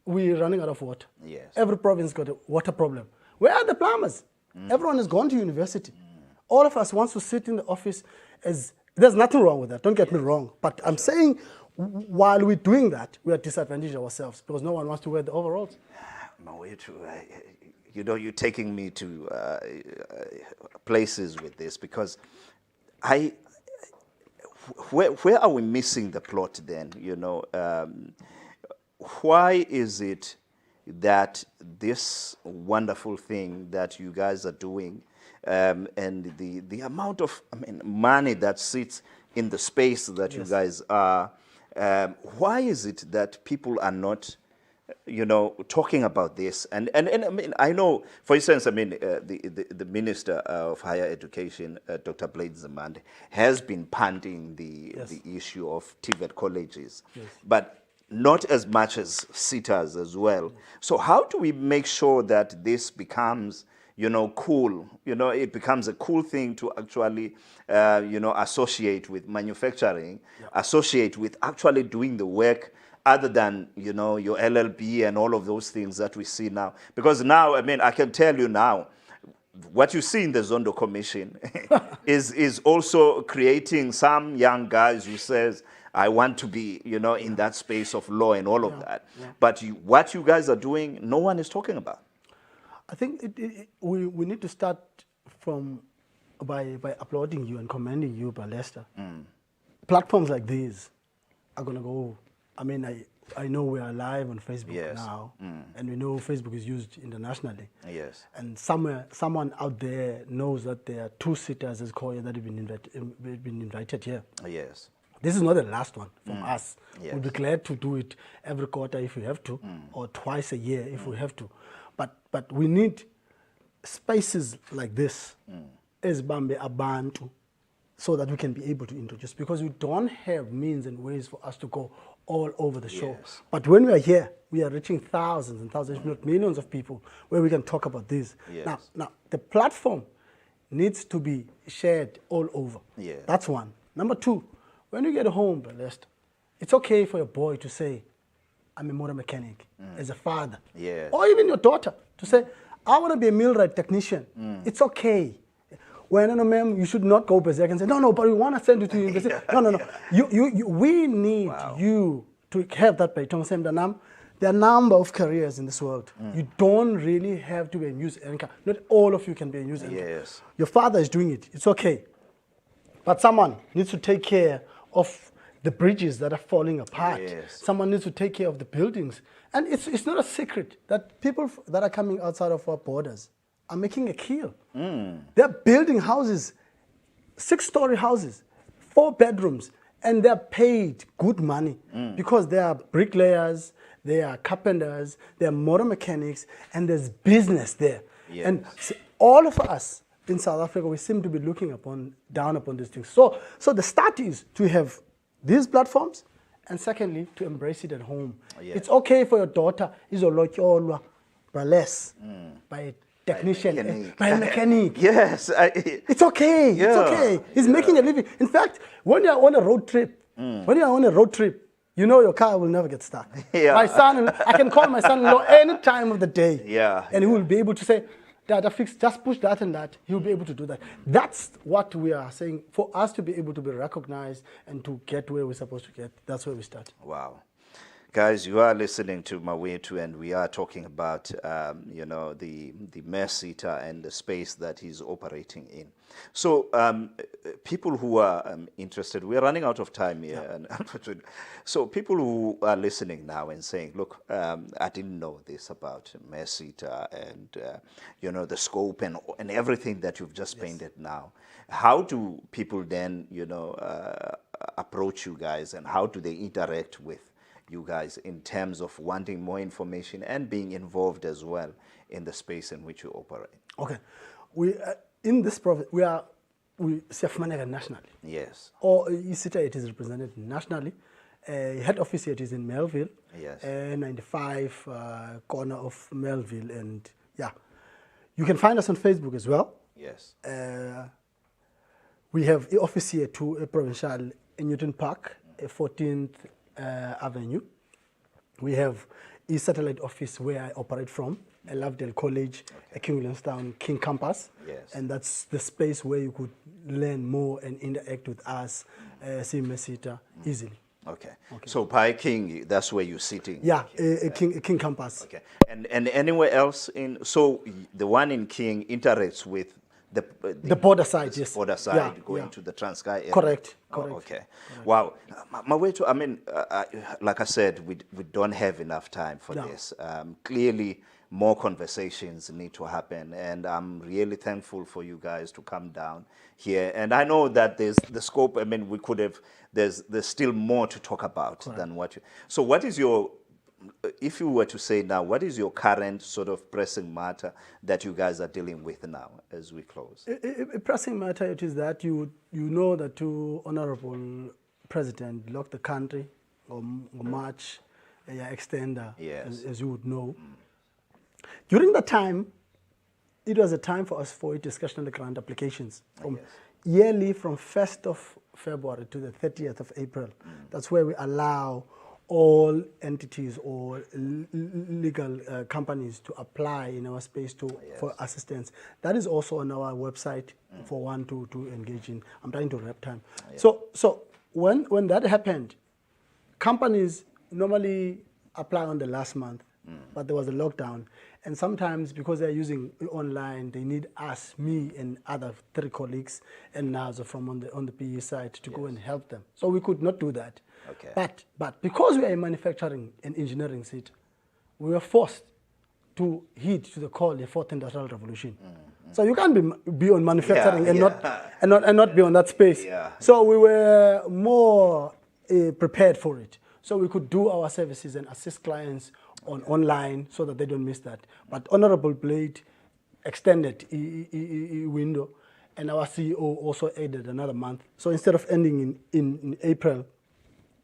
we're running out of water. Yes. Every province got a water problem. Where are the plumbers? Everyone has gone to university. All of us wants to sit in the office there's nothing wrong with that, don't get me wrong. But I'm saying while we're doing that, we are disadvantaging ourselves because no one wants to wear the overalls. You're taking me to places with this because where are we missing the plot then? Why is it that this wonderful thing that you guys are doing and the amount of money that sits in the space that you guys are, why is it that people are not talking about this? And I know, for instance, the Minister of Higher Education, Dr. Blade Nzimande, has been punting the issue of TVET colleges, but not as much as SETAs as well. So how do we make sure that this becomes, cool? It becomes a cool thing to actually, associate with manufacturing, associate with actually doing the work other than, your LLB and all of those things that we see now. Because now, I can tell you now, what you see in the Zondo Commission is also creating some young guys who says, I want to be, in that space of law and all of that. But what you guys are doing, no one is talking about. I think we need to start from by applauding you and commending you, Balester. Platforms like these are going to go. I mean, I know we are live on Facebook Yes. now, and we know Facebook is used internationally. Yes. And someone out there knows that there are 2 sitters as Koya that have been invited here. Yes. This is not the last one from us. Yes. We'll be glad to do it every quarter if we have to, or twice a year if we have to. But we need spaces like this, as Bambe Abantu, so that we can be able to introduce, because we don't have means and ways for us to go all over the show. Yes. But when we are here, we are reaching thousands and thousands, if not millions of people, where we can talk about this. Yes. Now, the platform needs to be shared all over. Yes. That's one. Number 2, when you get home, Balester, it's okay for your boy to say, I'm a motor mechanic, as a father. Yes. Or even your daughter to say, I want to be a millwright technician. It's okay. When you should not go berserk and say, no, but we want to send you to university. No. We need you to have that baton. There are a number of careers in this world. You don't really have to be a news anchor. Not all of you can be a news anchor. Yes. Your father is doing it. It's okay. But someone needs to take care of the bridges that are falling apart. Yes. Someone needs to take care of the buildings. And it's not a secret that people that are coming outside of our borders are making a kill. They're building houses, 6-story houses, 4 bedrooms, and they're paid good money because they are bricklayers, they are carpenters, they are motor mechanics, and there's business there. Yes. And all of us in South Africa, we seem to be looking down upon these things. So the start is to have these platforms, and secondly, to embrace it at home. Yes. It's okay for your daughter, izolotyolwa, less by a technician, by a mechanic. Yes. It's okay. Yeah. It's okay. He's making a living. In fact, when you're on a road trip, you know your car will never get stuck. Yeah. I can call my son-in-law any time of the day. Yeah. And he will be able to say, Dad, just push that and that. He'll be able to do that. That's what we are saying. For us to be able to be recognized and to get where we're supposed to get, that's where we start. Wow. Guys, you are listening to Mawetu, and we are talking about, the Mersita and the space that he's operating in. So, people who are interested, we're running out of time here. And so, people who are listening now and saying, look, I didn't know this about Mersita and, the scope and everything that you've just painted now. How do people then, approach you guys, and how do they interact with you guys in terms of wanting more information and being involved as well in the space in which you operate? Okay. We in this province, we Siafumaneka nationally. Yes. Or ISITA, it is represented nationally. Head office here, it is in Melville. Yes. 95 corner of Melville, and yeah, you can find us on Facebook as well. Yes. We have the office here to a provincial in Newton Park, 14th Avenue. We have a satellite office where I operate from, a Lovedale College, a King Williamstown King Campus. Yes. And that's the space where you could learn more and interact with us, see Mersita easily. Okay. So Pi King, that's where you're sitting. Yeah, a King Campus. Okay. And anywhere else so the one in King interacts with the border side, yes. Border side, Yeah, going yeah. to the Transkei area. Correct. Oh, okay. Wow. Mawetu, I mean, like I said, we don't have enough time for this. Clearly, more conversations need to happen, and I'm really thankful for you guys to come down here. And I know that there's the scope. I mean, we could have. There's still more to talk about than what you. So, what is your? If you were to say now, what is your current sort of pressing matter that you guys are dealing with now as we close? A pressing matter it is that you know that to Honorable President locked the country on March extender, Yes. as you would know. During that time, it was a time for us for a discussion on the grant applications. From yearly from 1st of February to the 30th of April. That's where we allow all entities or legal companies to apply in our space for assistance. That is also on our website for one to engage in. I'm trying to wrap time. So when that happened, companies normally apply on the last month. but there was a lockdown. And sometimes because they're using online, they need us, me and other 3 colleagues and Nazo from on the PE side to go and help them. So we could not do that. Okay. But because we are a manufacturing and engineering city, we were forced to heed to the call, the 4th Industrial Revolution. So you can't be on manufacturing and not be on that space. Yeah. So we were more prepared for it. So we could do our services and assist clients online so that they don't miss that. But Honorable Blade extended window, and our CEO also added another month. So instead of ending in April,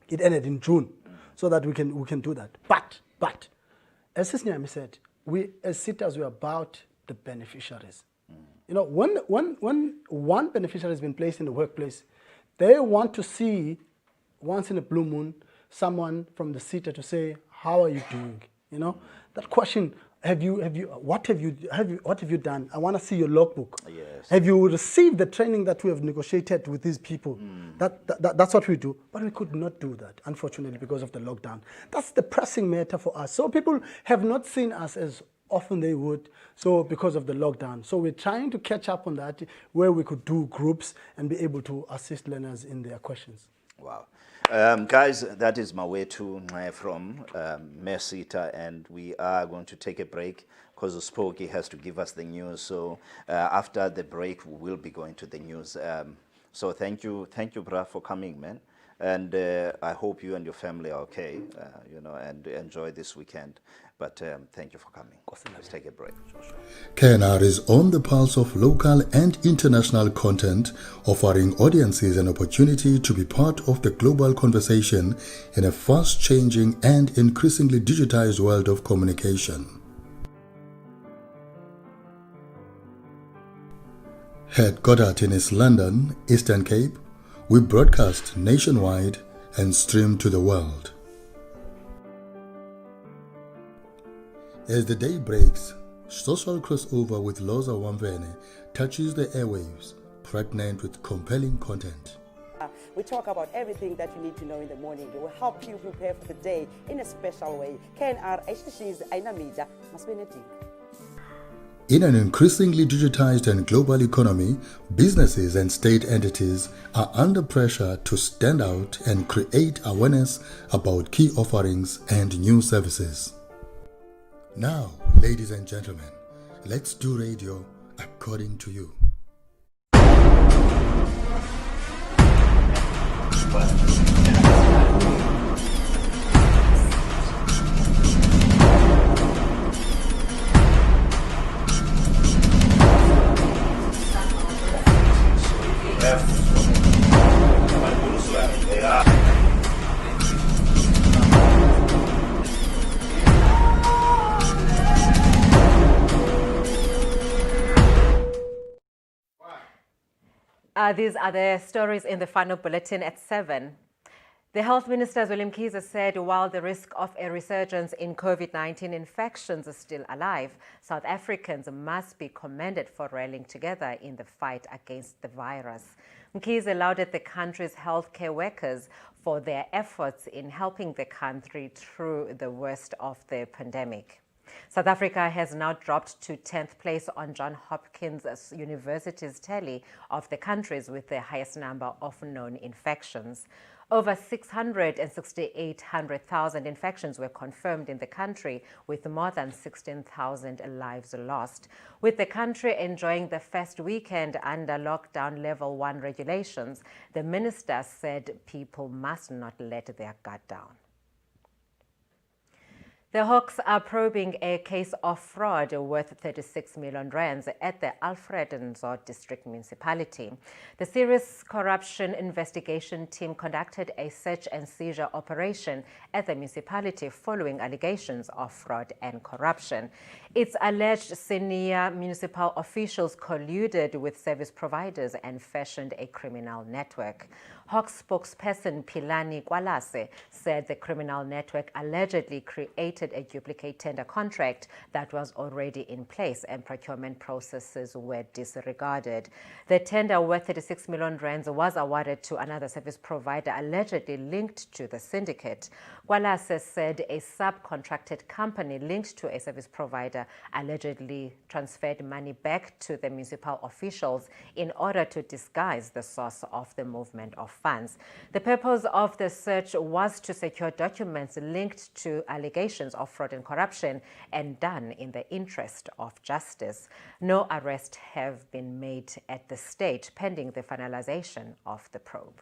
it ended in June, so that we can do that. But as Sisnyami said, we as sitters, we are about the beneficiaries. You know, when one beneficiary has been placed in the workplace, they want to see once in a blue moon someone from the sitter to say, how are you doing? You know, that question, what have you done? I want to see your logbook. Yes. Have you received the training that we have negotiated with these people? That's what we do. But we could not do that, unfortunately, because of the lockdown. That's the pressing matter for us. So people have not seen us as often they would, so because of the lockdown. So we're trying to catch up on that, where we could do groups and be able to assist learners in their questions. Wow. Guys, that is Mawethu from Mesita, and we are going to take a break because Spoki has to give us the news. So after the break, we will be going to the news. So thank you, Bra, for coming, man. And I hope you and your family are okay, you know, and enjoy this weekend. But thank you for coming. Let's take a break. KNR is on the pulse of local and international content, offering audiences an opportunity to be part of the global conversation in a fast-changing and increasingly digitized world of communication. Headquartered in East London, Eastern Cape, we broadcast nationwide and stream to the world. As the day breaks, social crossover with Loza Wamvene touches the airwaves, pregnant with compelling content. We talk about everything that you need to know in the morning. It will help you prepare for the day in a special way. KNR Aishashi's Ainamida Masbeneti. In an increasingly digitized and global economy, businesses and state entities are under pressure to stand out and create awareness about key offerings and new services. Now, ladies and gentlemen, let's do radio according to you. These are the stories in the final bulletin at 7. The Health Minister, Zweli Mkhize, said while the risk of a resurgence in COVID-19 infections is still alive, South Africans must be commended for rallying together in the fight against the virus. Mkhize lauded the country's healthcare workers for their efforts in helping the country through the worst of the pandemic. South Africa has now dropped to 10th place on Johns Hopkins University's tally of the countries with the highest number of known infections. Over 668,000 infections were confirmed in the country, with more than 16,000 lives lost. With the country enjoying the first weekend under lockdown level 1 regulations, the minister said people must not let their guard down. The Hawks are probing a case of fraud worth 36 million rands at the Alfred Nzo District Municipality. The Serious Corruption Investigation Team conducted a search and seizure operation at the municipality following allegations of fraud and corruption. It's alleged senior municipal officials colluded with service providers and fashioned a criminal network. Hawks spokesperson Philani Kwalase said the criminal network allegedly created a duplicate tender contract that was already in place and procurement processes were disregarded. The tender worth 36 million rands was awarded to another service provider allegedly linked to the syndicate. Kwalase said a subcontracted company linked to a service provider allegedly transferred money back to the municipal officials in order to disguise the source of the movement of funds. The purpose of the search was to secure documents linked to allegations of fraud and corruption and done in the interest of justice. No arrests have been made at this stage pending the finalization of the probe.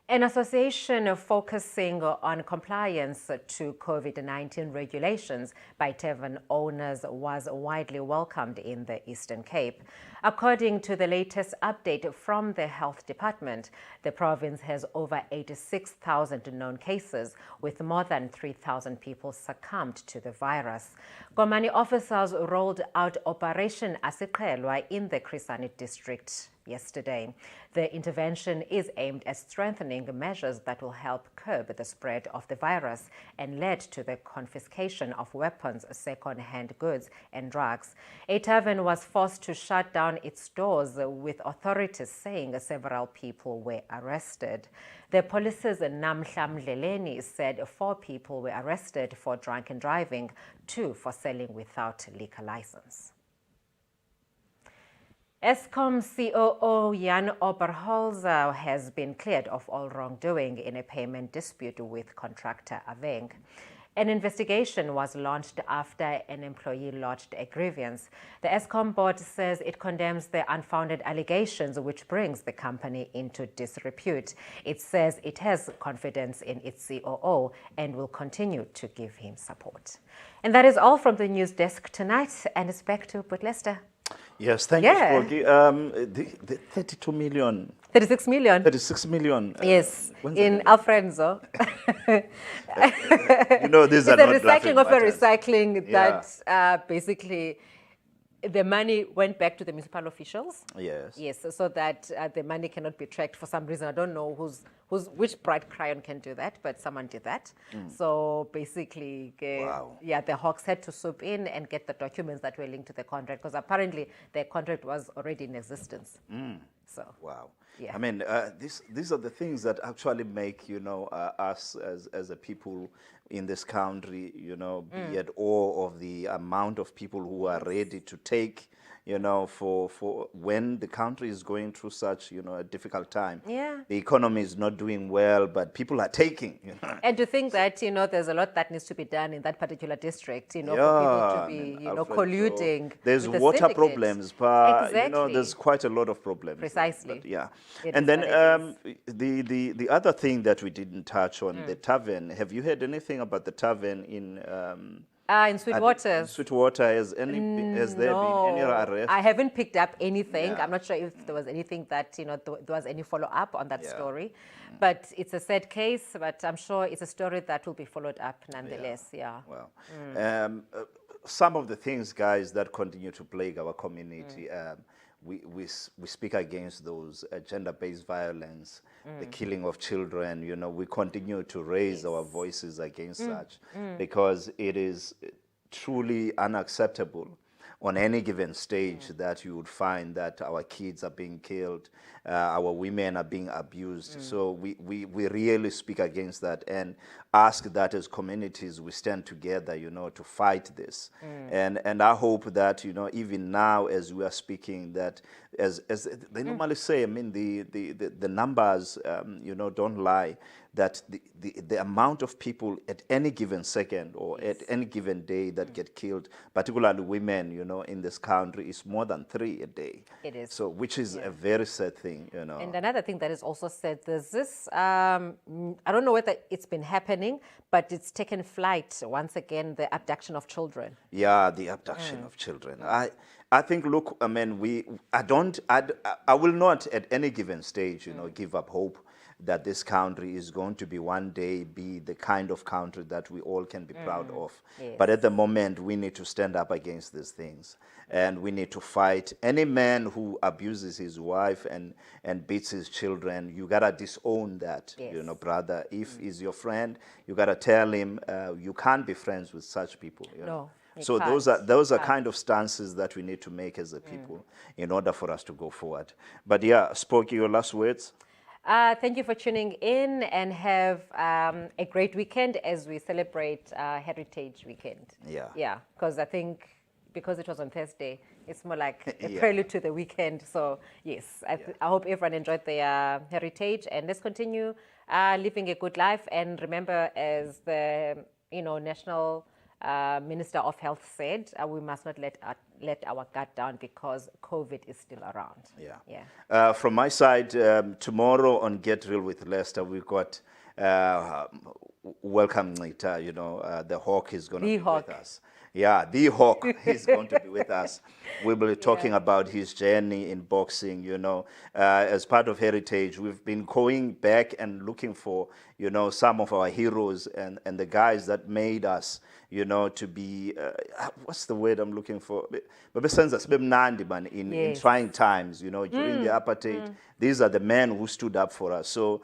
An association focusing on compliance to COVID-19 regulations by tavern owners was widely welcomed in the Eastern Cape. According to the latest update from the Health Department, the province has over 86,000 known cases, with more than 3,000 people succumbed to the virus. Komani officers rolled out Operation Asiqhelwa in the Chris Hani district yesterday. The intervention is aimed at strengthening measures that will help curb the spread of the virus and led to the confiscation of weapons, second-hand goods and drugs. A tavern was forced to shut down its doors, with authorities saying several people were arrested. The police's Namhla Mdleleni said 4 people were arrested for drunken driving, 2 for selling without liquor license. Eskom COO Jan Oberholzer has been cleared of all wrongdoing in a payment dispute with contractor Aveng. An investigation was launched after an employee lodged a grievance. The Eskom board says it condemns the unfounded allegations, which brings the company into disrepute. It says it has confidence in its COO and will continue to give him support. And that is all from the news desk tonight, and it's back to Butlester. Yes, thank you, Spoki. The 32 million. 36 million. 36 million. Yes, in Alfrenzo. You know, these are not It's a recycling of a matters. recycling Yeah. that basically the money went back to the municipal officials. Yes. Yes, so that the money cannot be tracked for some reason. I don't know which bright crayon can do that, but someone did that. So basically, Wow. yeah, the Hawks had to swoop in and get the documents that were linked to the contract, because apparently the contract was already in existence. So Wow. Yeah. I mean, these are the things that actually make, you know, us as a people in this country, you know, be at awe of the amount of people who are ready to take, you know, for when the country is going through such, you know, a difficult time. Yeah. The economy is not doing well, but people are taking, you know. And to think that, you know, there's a lot that needs to be done in that particular district, you know, Yeah, for people I to be, mean, you know, Alfred, colluding. there's with the water syndicate. problems, but you know, Exactly. there's quite a lot of problems. Precisely. But, yeah. It And is then what the other thing that we didn't touch on, the tavern. Have you heard anything about the tavern in In Sweetwater? Sweetwater? Has there been any arrest? I haven't picked up anything. Yeah. I'm not sure if there was anything that, you know, there was any follow-up on that Yeah. story. But it's a sad case, but I'm sure it's a story that will be followed up nonetheless, yeah. Well, some of the things, guys, that continue to plague our community, we speak against those gender-based violence, the killing of children. You know, we continue to raise our voices against such because it is truly unacceptable on any given stage that you would find that our kids are being killed, our women are being abused. So we really speak against that and ask that as communities we stand together, you know, to fight this. And I hope that, you know, even now as we are speaking, that as they normally say, I mean, the numbers, you know, don't lie, that the amount of people at any given second or at any given day that get killed, particularly women, you know, in this country, is more than 3 a day. It is. So, which is a very sad thing, you know. And another thing that is also said, there's this, I don't know whether it's been happening, but it's taken flight once again, the abduction of children. Yeah, the abduction of children. I think, look, I mean, I will not at any given stage, you know, give up hope, that this country is going to be one day be the kind of country that we all can be proud of. Yes. But at the moment, we need to stand up against these things. And we need to fight. Any man who abuses his wife and beats his children, you got to disown that, Yes. you know, brother. If he's your friend, you got to tell him you can't be friends with such people. You know? No, you So can't. those are Can't. kind of stances that we need to make as a people in order for us to go forward. But yeah, Spoke, your last words? Thank you for tuning in, and have a great weekend as we celebrate Heritage Weekend. Yeah. Yeah, because I think because it was on Thursday, it's more like a Yeah. prelude to the weekend. So yes, I hope everyone enjoyed their heritage, and let's continue living a good life. And remember, as the National Minister of Health said, we must not let our guard down, because COVID is still around. Yeah. From my side, tomorrow on Get Real with Lester, we've got Welcome Nita. The Hawk is going to be with us. Yeah, the Hawk is going to be with us. We'll be talking about his journey in boxing, As part of Heritage, we've been going back and looking for, some of our heroes and the guys that made us, to be, what's the word I'm looking for? In Yes. trying times, during the apartheid. These are the men who stood up for us. So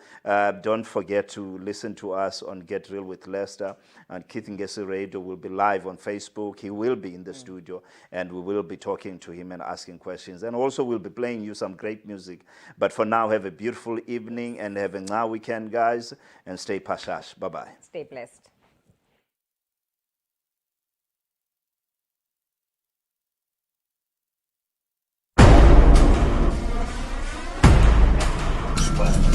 don't forget to listen to us on Get Real with Lester. And Keith Ngesi Radio will be live on Facebook. He will be in the studio, and we will be talking to him and asking questions. And also we'll be playing you some great music. But for now, have a beautiful evening and have a now weekend, guys, and stay pashash. Bye-bye. Stay blessed. Bye.